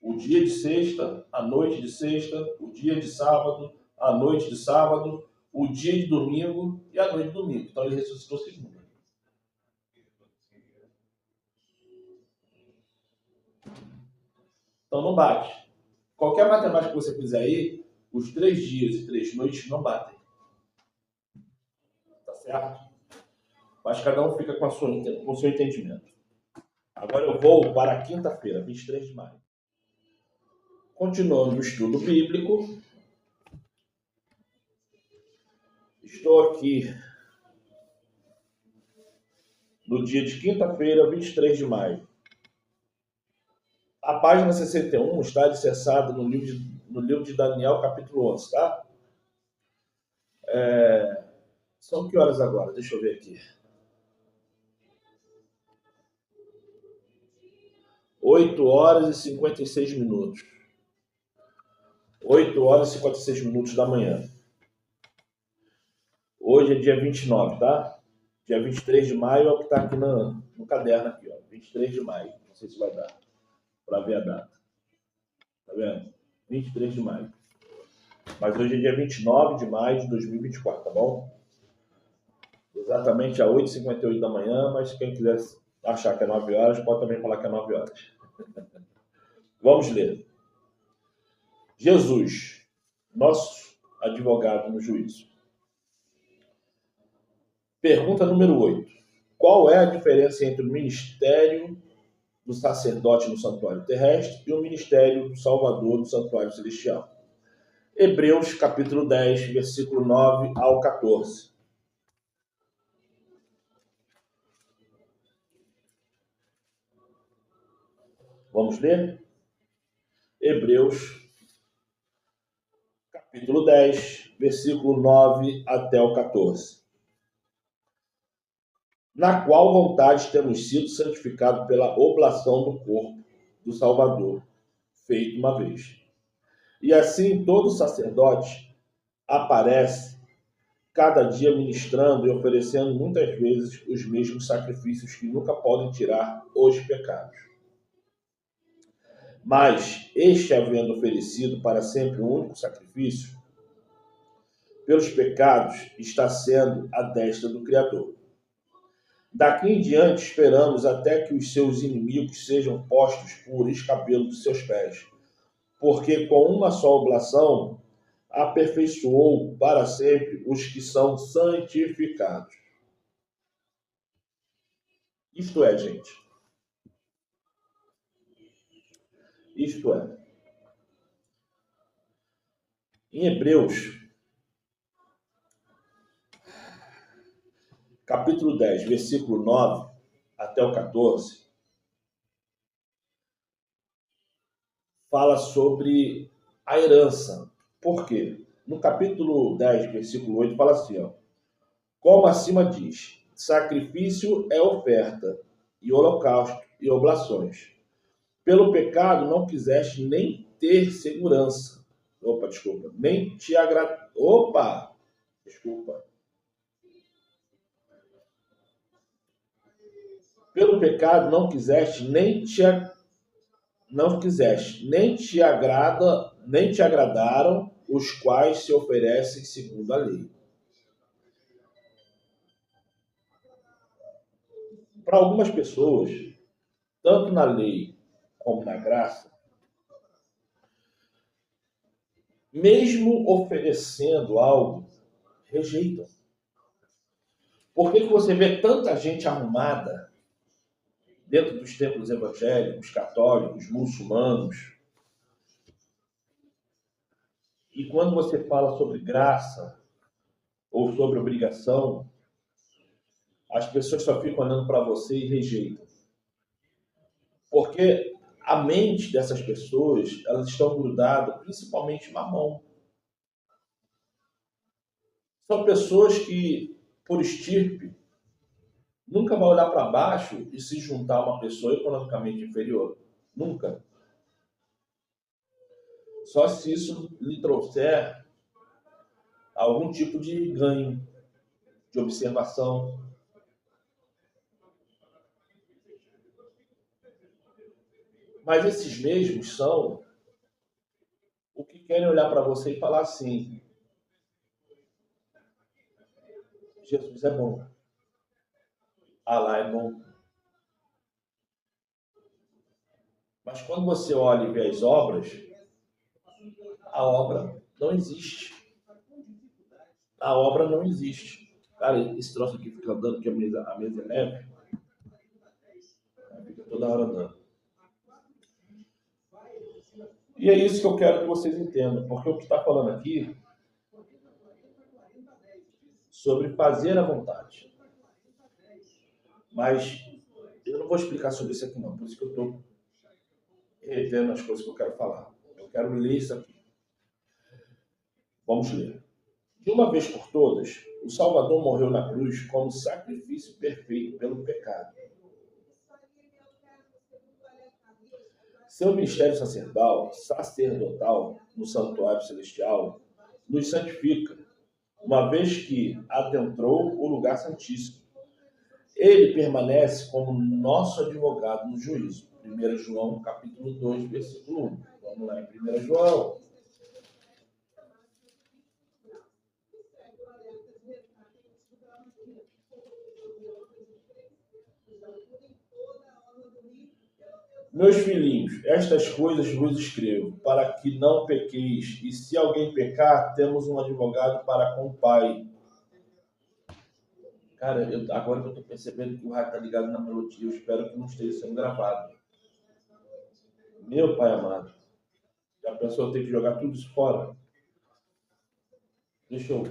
o dia de sexta, a noite de sexta, o dia de sábado, a noite de sábado, o dia de domingo e a noite de domingo. Então ele ressuscitou segunda. Então não bate. Qualquer matemática que você fizer aí, os 3 dias e 3 noites não batem. Tá certo? Mas cada um fica com o seu entendimento. Agora eu vou para a quinta-feira, 23 de maio. Continuando o estudo bíblico, estou aqui no dia de quinta-feira, 23 de maio. A página 61 está alicerçada no livro de Daniel, capítulo 11, tá? São que horas agora? Deixa eu ver aqui. 8 horas e 56 minutos. 8 horas e 56 minutos da manhã. Hoje é dia 29, tá? Dia 23 de maio é o que está aqui no caderno aqui, ó. 23 de maio. Não sei se vai dar para ver a data. Tá vendo? 23 de maio. Mas hoje é dia 29 de maio de 2024, tá bom? Exatamente às 8h58 da manhã, mas quem quiser achar que é 9 horas, pode também falar que é 9 horas. Vamos ler. Jesus, nosso advogado no juízo. Pergunta número 8. Qual é a diferença entre o ministério do sacerdote no santuário terrestre e o ministério do Salvador no santuário celestial? Hebreus, capítulo 10, versículo 9 ao 14. Vamos ler? Hebreus, capítulo 10, versículo 9 até o 14. Na qual vontade temos sido santificados pela oblação do corpo do Salvador, feito uma vez. E assim todo sacerdote aparece cada dia ministrando e oferecendo muitas vezes os mesmos sacrifícios que nunca podem tirar os pecados. Mas este, havendo oferecido para sempre um único sacrifício pelos pecados, está sendo à destra do Criador. Daqui em diante esperamos até que os seus inimigos sejam postos por escabelo dos seus pés, porque com uma só oblação aperfeiçoou para sempre os que são santificados. Isto é, gente. Isto é. Em Hebreus, capítulo 10, versículo 9 até o 14, fala sobre a herança. Por quê? No capítulo 10, versículo 8, fala assim, ó. Como acima diz, sacrifício é oferta, e holocausto, e oblações. Pelo pecado não quiseste nem ter segurança. Nem te agrada. Pelo pecado não quiseste nem te agradaram os quais se oferecem segundo a lei. Para algumas pessoas, tanto na lei como na graça, mesmo oferecendo algo, rejeitam. Por que você vê tanta gente arrumada dentro dos templos evangélicos, católicos, muçulmanos? E quando você fala sobre graça ou sobre obrigação, as pessoas só ficam olhando para você e rejeitam. Porque a mente dessas pessoas, elas estão grudadas principalmente na mão. São pessoas que, por estirpe, nunca vão olhar para baixo e se juntar a uma pessoa economicamente inferior. Nunca. Só se isso lhe trouxer algum tipo de ganho, de observação. Mas esses mesmos são o que querem olhar para você e falar assim: Jesus é bom. Allah é bom. Mas quando você olha e vê as obras, a obra não existe. A obra não existe. Cara, esse troço aqui fica andando, que a mesa é leve. Fica toda hora andando. E é isso que eu quero que vocês entendam, porque o que está falando aqui sobre fazer a vontade. Mas eu não vou explicar sobre isso aqui não, por isso que eu estou retendo as coisas que eu quero falar. Eu quero ler isso aqui. Vamos ler. De uma vez por todas, o Salvador morreu na cruz como sacrifício perfeito pelo pecado. Seu ministério sacerdotal no santuário celestial nos santifica, uma vez que adentrou o lugar santíssimo. Ele permanece como nosso advogado no juízo. 1 João, capítulo 2, versículo 1. Vamos lá em 1 João. Meus filhinhos, estas coisas vos escrevo, para que não pequeis. E se alguém pecar, temos um advogado para com o Pai. Cara, agora que eu estou percebendo que o rádio está ligado na melodia, eu espero que não esteja sendo gravado. Meu Pai amado, a pessoa tem que jogar tudo isso fora. Deixa eu...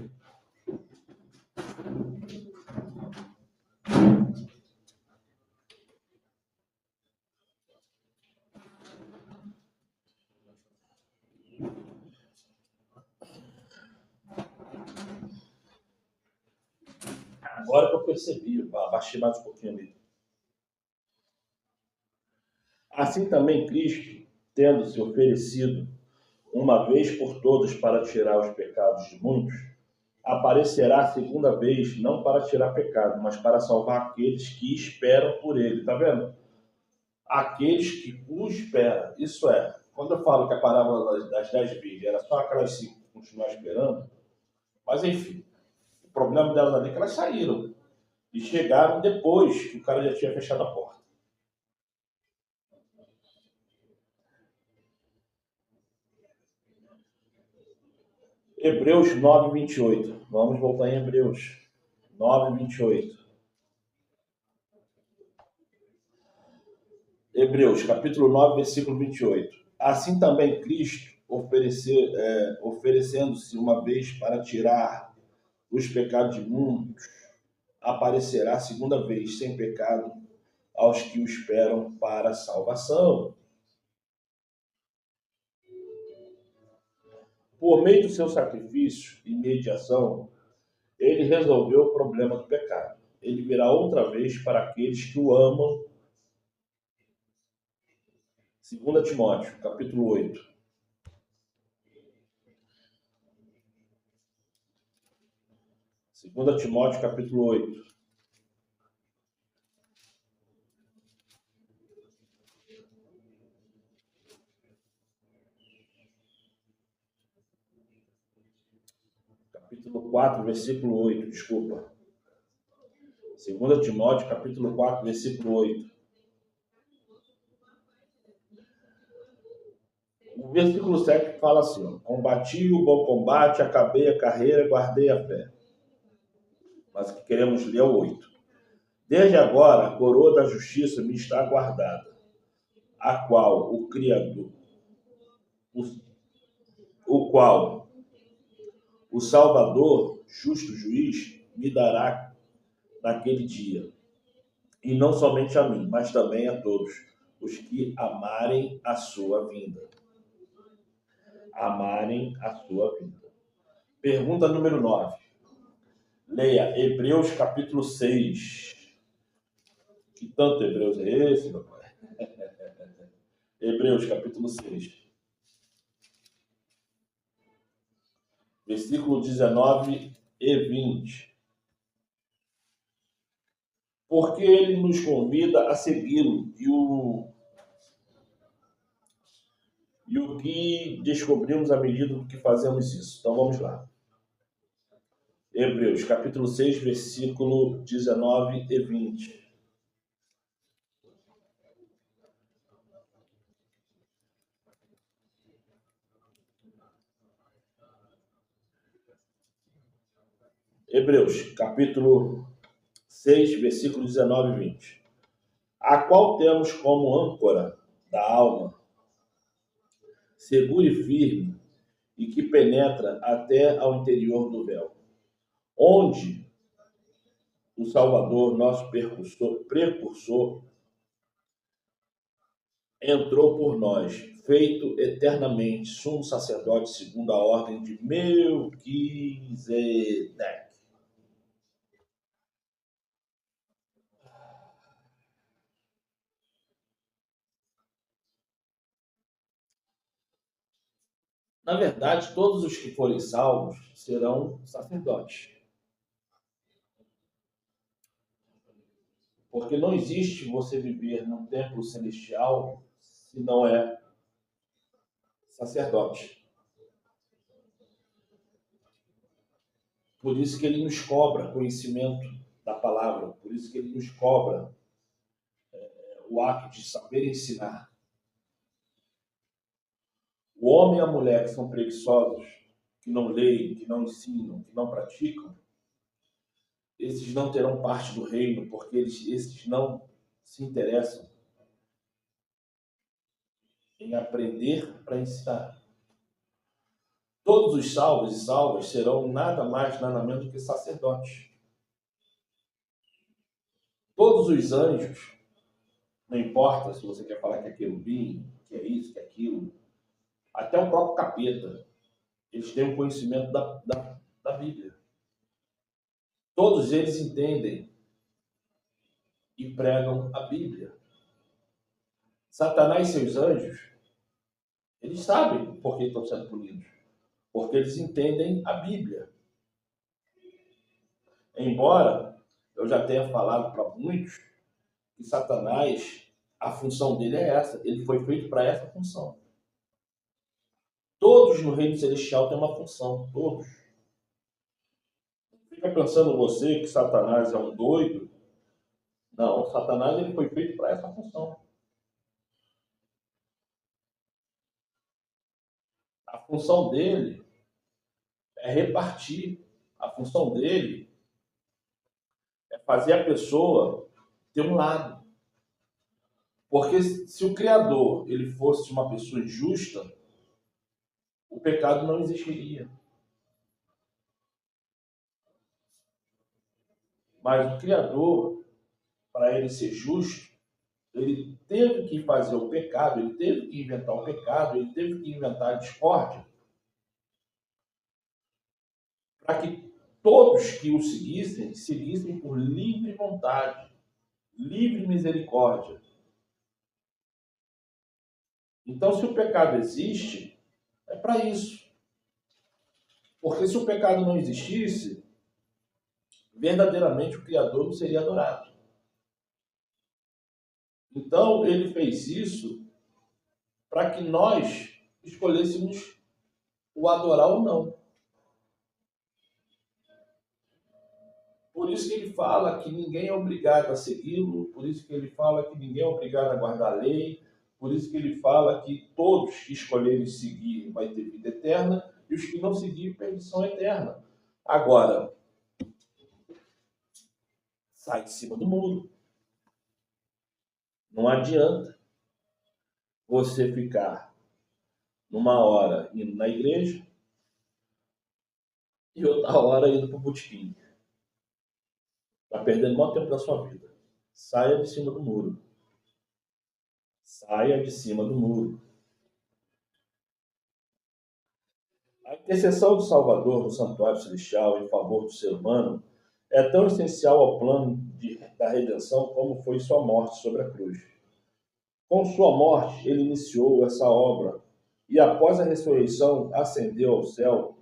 Agora que eu percebi, abaixei mais um pouquinho ali. Assim também Cristo, tendo se oferecido uma vez por todas para tirar os pecados de muitos, aparecerá a segunda vez, não para tirar pecado, mas para salvar aqueles que esperam por ele. Tá vendo? Aqueles que o esperam. Isso é, quando eu falo que a parábola das 10 virgens era só aquelas 5 que continuaram esperando, mas enfim, o problema delas ali é que elas saíram e chegaram depois que o cara já tinha fechado a porta. Hebreus 9, 28. Vamos voltar em Hebreus 9, 28. Hebreus, capítulo 9, versículo 28. Assim também Cristo, oferecendo-se uma vez para tirar os pecados de muitos, aparecerá segunda vez sem pecado aos que o esperam para a salvação. Por meio do seu sacrifício e mediação, ele resolveu o problema do pecado. Ele virá outra vez para aqueles que o amam. 2 Timóteo, capítulo 8. 2 Timóteo, capítulo 8. Capítulo 4, versículo 8, desculpa. 2 Timóteo, capítulo 4, versículo 8. O versículo 7 fala assim, ó, combati o bom combate, acabei a carreira, guardei a fé. Mas o que queremos ler é o 8. Desde agora, a coroa da justiça me está guardada, a qual o Criador, o qual o Salvador, justo juiz, me dará naquele dia. E não somente a mim, mas também a todos os que amarem a sua vinda. Amarem a sua vinda. Pergunta número 9. Leia Hebreus capítulo 6. Que tanto Hebreus é esse, meu pai? Hebreus capítulo 6. Versículo 19 e 20. Porque ele nos convida a segui-lo e o que descobrimos à medida do que fazemos isso. Então vamos lá. Hebreus, capítulo 6, versículo 19 e 20. Hebreus, capítulo 6, versículo 19 e 20. A qual temos como âncora da alma, segura e firme, e que penetra até ao interior do véu, onde o Salvador, nosso precursor, entrou por nós, feito eternamente sumo sacerdote segundo a ordem de Melquisedeque. Na verdade, todos os que forem salvos serão sacerdotes. Porque não existe você viver num templo celestial se não é sacerdote. Por isso que ele nos cobra conhecimento da palavra, por isso que ele nos cobra o ato de saber ensinar. O homem e a mulher que são preguiçosos, que não leem, que não ensinam, que não praticam, esses não terão parte do reino, porque esses não se interessam em aprender para ensinar. Todos os salvos e salvas serão nada mais, nada menos do que sacerdotes. Todos os anjos, não importa se você quer falar que é querubim, que é isso, que é aquilo, até o próprio capeta, eles têm um conhecimento da Bíblia. Todos eles entendem e pregam a Bíblia. Satanás e seus anjos, eles sabem por que estão sendo punidos. Porque eles entendem a Bíblia. Embora eu já tenha falado para muitos que Satanás, a função dele é essa. Ele foi feito para essa função. Todos no reino celestial têm uma função. Todos. Fica pensando você que Satanás é um doido. Não, Satanás ele foi feito para essa função. A função dele é repartir. A função dele é fazer a pessoa ter um lado. Porque se o Criador ele fosse uma pessoa injusta, o pecado não existiria. Mas o Criador, para ele ser justo, ele teve que fazer o pecado, ele teve que inventar o pecado, ele teve que inventar a discórdia, para que todos que o seguissem por livre vontade, livre misericórdia. Então, se o pecado existe, é para isso. Porque se o pecado não existisse, verdadeiramente o Criador não seria adorado. Então, ele fez isso para que nós escolhêssemos o adorar ou não. Por isso que ele fala que ninguém é obrigado a segui-lo, por isso que ele fala que ninguém é obrigado a guardar a lei, por isso que ele fala que todos que escolherem seguir vai ter vida eterna e os que não seguirem perdição eterna. Agora, sai de cima do muro. Não adianta você ficar numa hora indo na igreja e outra hora indo para o botequim. Está perdendo muito tempo da sua vida. Saia de cima do muro. Saia de cima do muro. A intercessão do Salvador no santuário celestial em favor do ser humano é tão essencial ao plano da redenção como foi sua morte sobre a cruz. Com sua morte, ele iniciou essa obra e após a ressurreição ascendeu ao céu.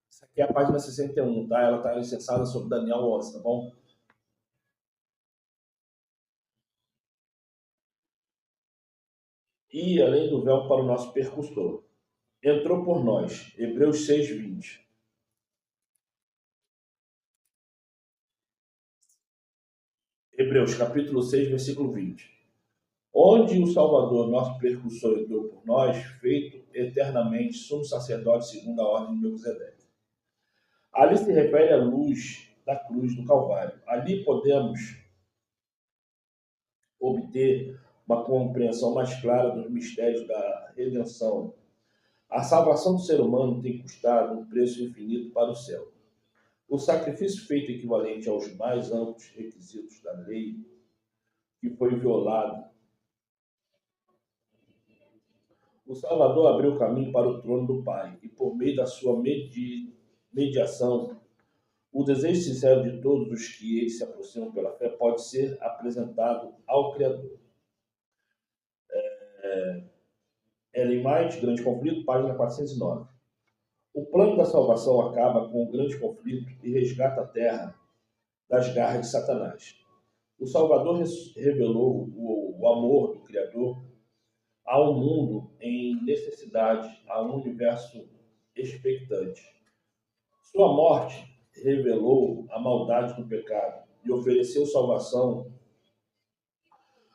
Isso aqui é a página 61, tá? Ela está alicerçada sobre Daniel 11, tá bom? E além do véu para o nosso percussor. Entrou por nós. Hebreus 6, 20. Hebreus capítulo 6, versículo 20. Onde o Salvador, nosso percussor, entrou por nós, feito eternamente sumo sacerdote segundo a ordem de Melquisedeque. Ali se refere à luz da cruz do Calvário. Ali podemos obter uma compreensão mais clara dos mistérios da redenção. A salvação do ser humano tem custado um preço infinito para o céu. O sacrifício feito equivalente aos mais amplos requisitos da lei, que foi violado. O Salvador abriu o caminho para o trono do Pai, e por meio da sua mediação, o desejo sincero de todos os que ele se aproximam pela fé pode ser apresentado ao Criador. Ellen White, Grande Conflito, página 409. O plano da salvação acaba com o grande conflito e resgata a terra das garras de Satanás. O Salvador revelou o amor do Criador a um mundo em necessidade, a um universo expectante. Sua morte revelou a maldade do pecado e ofereceu salvação.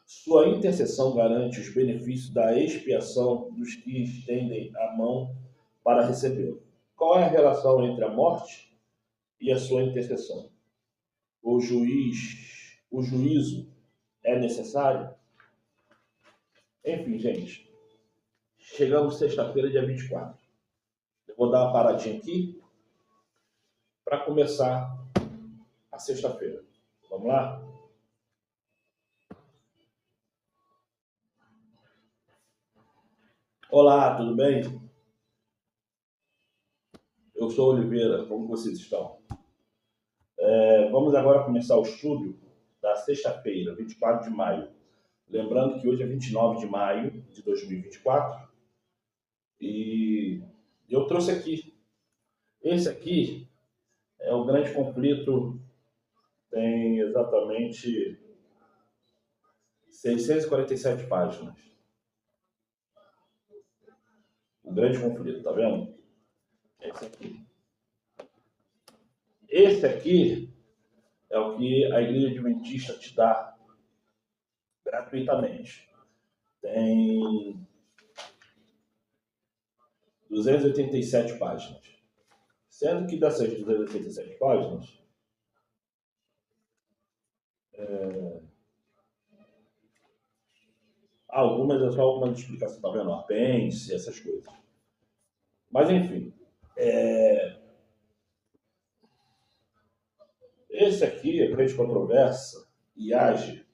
Sua intercessão garante os benefícios da expiação dos que estendem a mão para recebê-lo. Qual é a relação entre a morte e a sua intercessão? O juízo é necessário? Enfim, gente, chegamos sexta-feira, dia 24. Eu vou dar uma paradinha aqui para começar a sexta-feira. Vamos lá? Olá, tudo bem? Eu sou Oliveira, como vocês estão? Vamos agora começar o estudo da sexta-feira, 24 de maio. Lembrando que hoje é 29 de maio de 2024 e eu trouxe aqui. Esse aqui é o Grande Conflito, tem exatamente 647 páginas. O Grande Conflito, tá vendo? Esse aqui. Esse aqui é o que a Igreja Adventista te dá gratuitamente. Tem 287 páginas. Sendo que dessas 287 páginas, algumas é só algumas explicações, tá vendo? Apêndice, essas coisas. Mas enfim, esse aqui, a grande controvérsia, IAGE,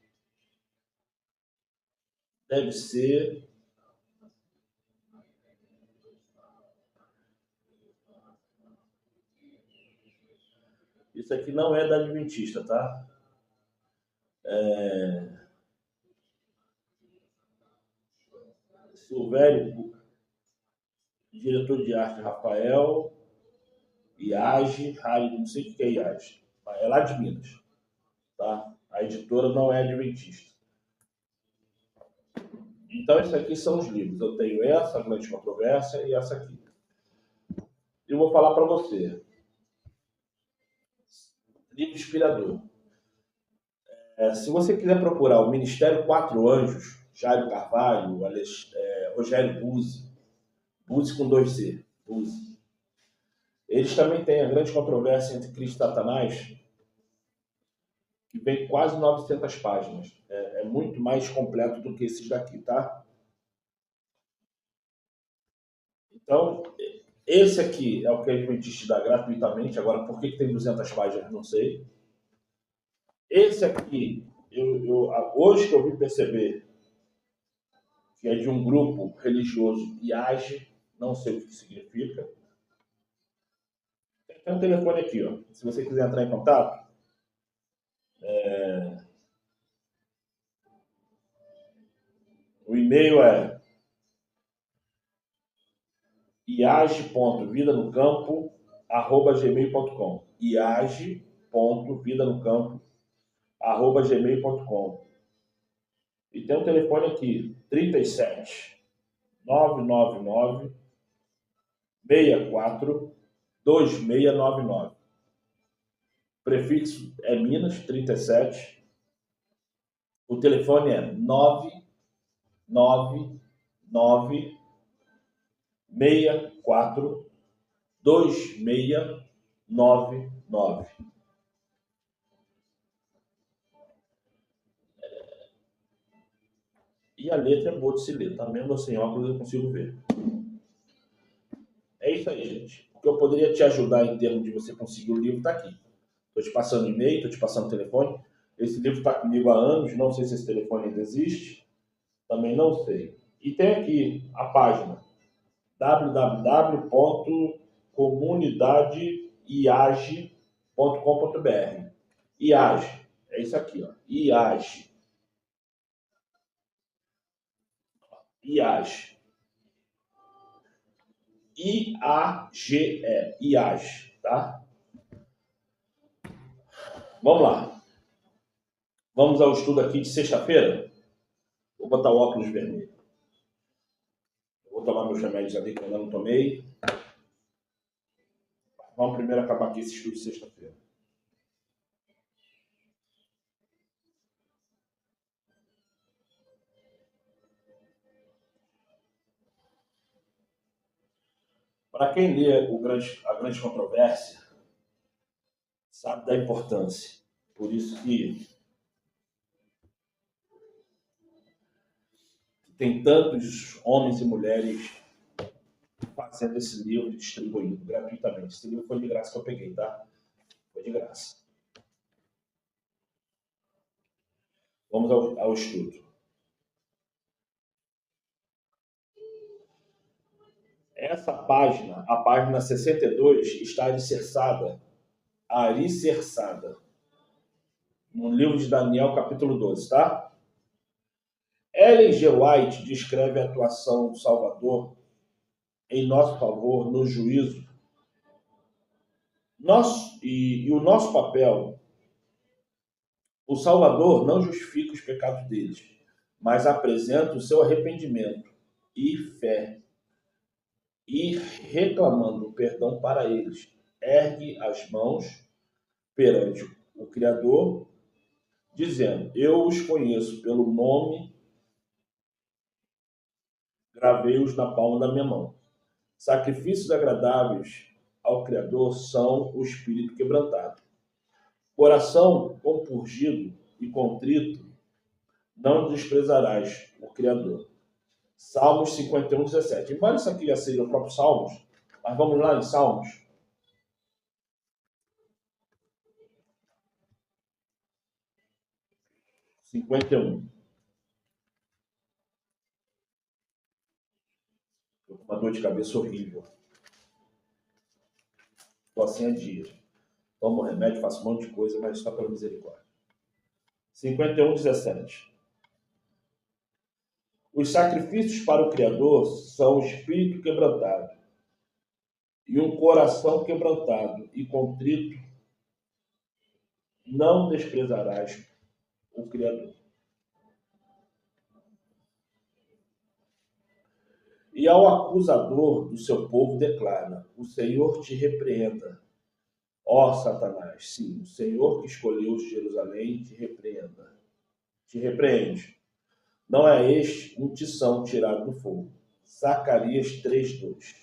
deve ser isso aqui não é da Adventista, tá? Silvério, diretor de arte Rafael, IAGE, não sei o que é IAGE, mas é lá de Minas, tá? A editora não é adventista. Então, esses aqui são os livros. Eu tenho essa, Grande Controvérsia, e essa aqui. Eu vou falar para você. Livro inspirador. Se você quiser procurar o Ministério Quatro Anjos, Jairo Carvalho, Rogério Buzzi com 2C, Buzzi. Eles também têm a Grande Controvérsia entre Cristo e Satanás, que vem quase 900 páginas. É muito mais completo do que esses daqui, tá? Então, esse aqui é o que a Adventista dá gratuitamente. Agora, por que tem 200 páginas? Não sei. Esse aqui, hoje que eu vim perceber que é de um grupo religioso IAGE, não sei o que significa. Tem um telefone aqui, ó. Se você quiser entrar em contato, o e-mail é iage.vidanocampo@gmail.com iage.vidanocampo@gmail.com. E tem um telefone aqui, 37 999 64 2699. Prefixo é Minas, 37. O telefone é 999 64 2699. E a letra é boa de se ler, tá? Mesmo assim, óculos eu consigo ver. isso aí, gente. O que eu poderia te ajudar em termos de você conseguir o livro está aqui. Estou te passando e-mail, estou te passando telefone. Esse livro está comigo há anos, não sei se esse telefone ainda existe. Também não sei. E tem aqui a página www.comunidadeiage.com.br. IAGE, é isso aqui, ó. IAGE. IAGE. IAGE. IAGE, tá? Vamos lá. Vamos ao estudo aqui de sexta-feira. Vou botar o óculos vermelho. Vou tomar meus remédios ali que eu ainda não tomei. Vamos primeiro acabar aqui esse estudo de sexta-feira. Para quem lê a grande controvérsia, sabe da importância. Por isso que tem tantos homens e mulheres fazendo esse livro e distribuindo gratuitamente. Esse livro foi de graça que eu peguei, tá? Foi de graça. Vamos ao estudo. Essa página, a página 62, está alicerçada no livro de Daniel, capítulo 12, tá? Ellen G. White descreve a atuação do Salvador em nosso favor no juízo. E o nosso papel, o Salvador não justifica os pecados deles, mas apresenta o seu arrependimento e fé, e reclamando perdão para eles, ergue as mãos perante o Criador, dizendo: eu os conheço pelo nome, gravei-os na palma da minha mão. Sacrifícios agradáveis ao Criador são o espírito quebrantado. Coração compungido e contrito, não desprezarás o Criador. Salmos 51, 17. Embora isso aqui já seja o próprio Salmos, mas vamos lá em Salmos. Cinquenta e um. Estou com uma dor de cabeça horrível. Estou assim há dias. Tomo remédio, faço um monte de coisa, mas está pela misericórdia. 51, 17. Os sacrifícios para o Criador são o espírito quebrantado e um coração quebrantado e contrito, não desprezarás o Criador. E ao acusador do seu povo declara: o Senhor te repreenda, ó Satanás. Sim, o Senhor que escolheu Jerusalém te repreenda. Te repreende. Não é este um tição tirado do fogo. Zacarias 3:2.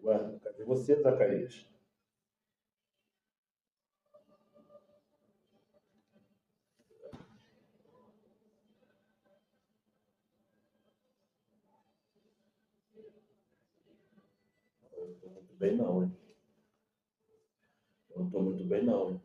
Ué, cadê você, Zacarias? Eu não estou muito bem não, hein? Eu não estou muito bem não, hein?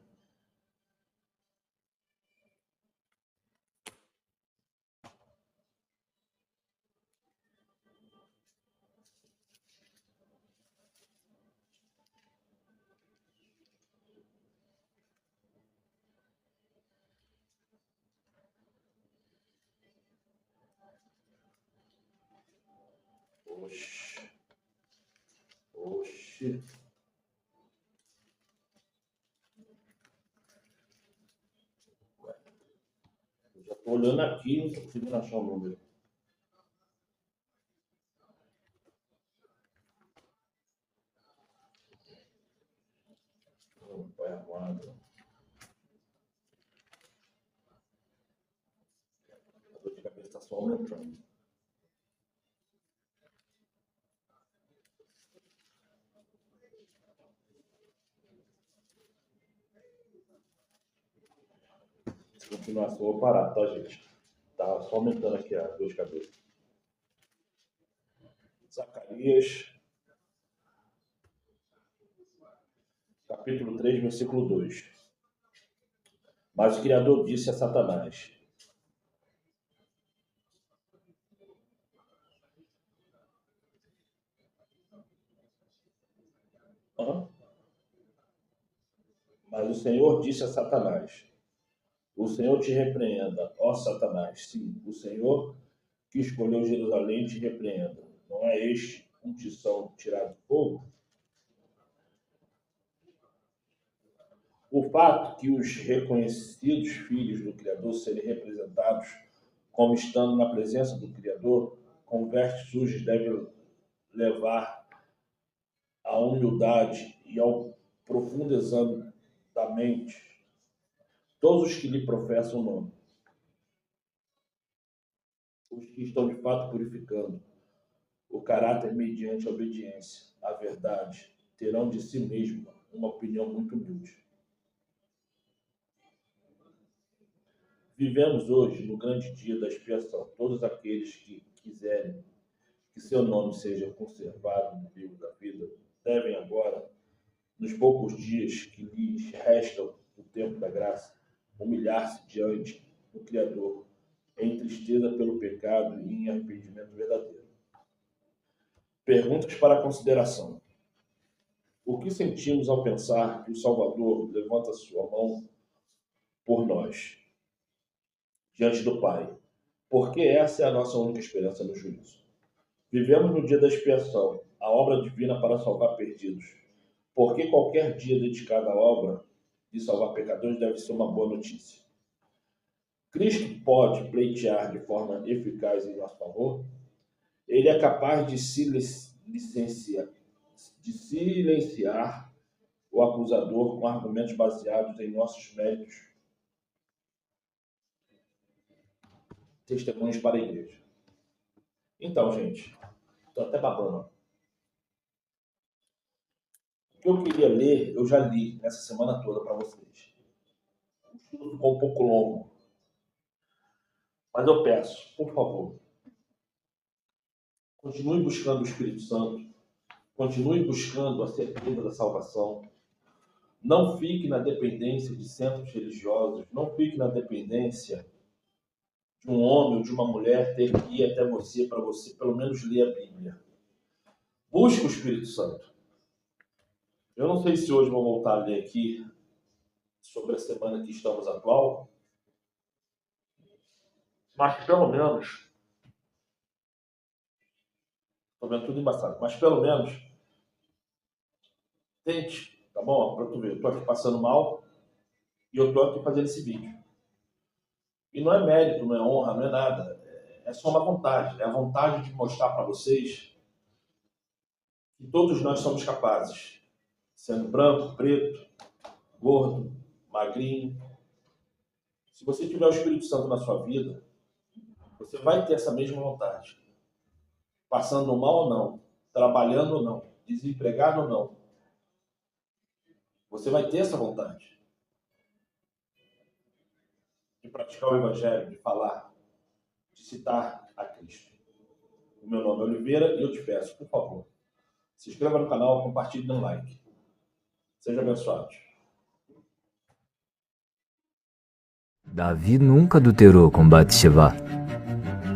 Oxi. Oxi. olhando aqui, não tô conseguindo achar o número. Pai amado. A dor de cabeça está só aumentando. Se continuar assim, eu vou parar, tá, gente? Tá só aumentando aqui a dor de cabeça. Zacarias, capítulo 3, versículo 2. Mas o Criador disse a Satanás: Mas o Senhor disse a Satanás: o Senhor te repreenda, ó Satanás. Sim, o Senhor que escolheu Jerusalém te repreenda. Não é este um tição tirado do fogo? O fato que os reconhecidos filhos do Criador serem representados como estando na presença do Criador, com vestes sujas, deve levar à humildade e ao profundo exame da mente todos os que lhe professam o nome, os que estão de fato purificando o caráter mediante a obediência à verdade, terão de si mesmo uma opinião muito humilde. Vivemos hoje no grande dia da expiação. Todos aqueles que quiserem que seu nome seja conservado no livro da vida devem agora, nos poucos dias que lhes restam do tempo da graça, humilhar-se diante do Criador em tristeza pelo pecado e em arrependimento verdadeiro. Perguntas para consideração. O que sentimos ao pensar que o Salvador levanta sua mão por nós diante do Pai? Porque essa é a nossa única esperança no juízo. Vivemos no dia da expiação, a obra divina para salvar perdidos. Porque qualquer dia dedicado à obra de salvar pecadores deve ser uma boa notícia. Cristo pode pleitear de forma eficaz em nosso favor? Ele é capaz de silenciar o acusador com argumentos baseados em nossos méritos, testemunhos para a igreja. Então, gente, estou até babando. O que eu queria ler, eu já li essa semana toda para vocês. O estudo ficou um pouco longo. Mas eu peço, por favor, continue buscando o Espírito Santo, continue buscando a certeza da salvação. Não fique na dependência de centros religiosos, não fique na dependência de um homem ou de uma mulher ter que ir até você para você pelo menos ler a Bíblia. Busque o Espírito Santo. Eu não sei se hoje vou voltar a ler aqui sobre a semana que estamos atual, mas pelo menos, estou vendo tudo embaçado, mas pelo menos tente, tá bom? Para tu ver, eu estou aqui passando mal e eu estou aqui fazendo esse vídeo. E não é mérito, não é honra, não é nada. É só uma vontade. É a vontade de mostrar para vocês que todos nós somos capazes. Sendo branco, preto, gordo, magrinho. Se você tiver o Espírito Santo na sua vida, você vai ter essa mesma vontade. Passando mal ou não, trabalhando ou não, desempregado ou não. Você vai ter essa vontade de praticar o Evangelho, de falar, de citar a Cristo. O meu nome é Oliveira e eu te peço, por favor, se inscreva no canal, compartilhe e dê um like. Sejam abençoados. Davi nunca adulterou com Batseba.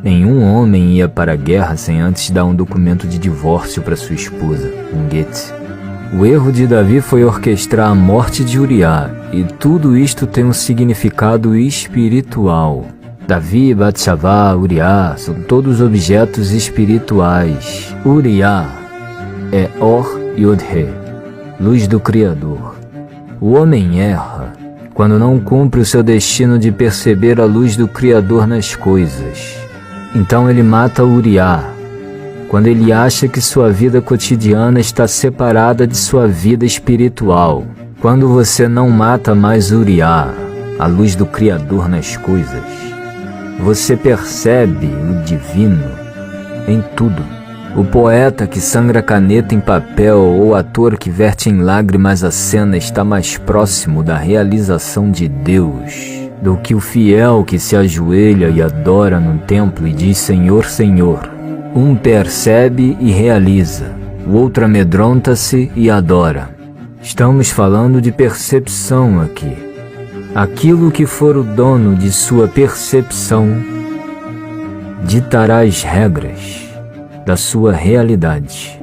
Nenhum homem ia para a guerra sem antes dar um documento de divórcio para sua esposa, um guete. O erro de Davi foi orquestrar a morte de Uriá, e tudo isto tem um significado espiritual. Davi, Batseba, Uriá são todos objetos espirituais. Uriá é Or Yod-He, luz do Criador. O homem erra quando não cumpre o seu destino de perceber a luz do Criador nas coisas. Então ele mata Uriá, quando ele acha que sua vida cotidiana está separada de sua vida espiritual. Quando você não mata mais Uriá, a luz do Criador nas coisas, você percebe o divino em tudo. O poeta que sangra caneta em papel ou o ator que verte em lágrimas a cena está mais próximo da realização de Deus do que o fiel que se ajoelha e adora no templo e diz Senhor, Senhor. Um percebe e realiza, o outro amedronta-se e adora. Estamos falando de percepção aqui. Aquilo que for o dono de sua percepção ditará as regras da sua realidade.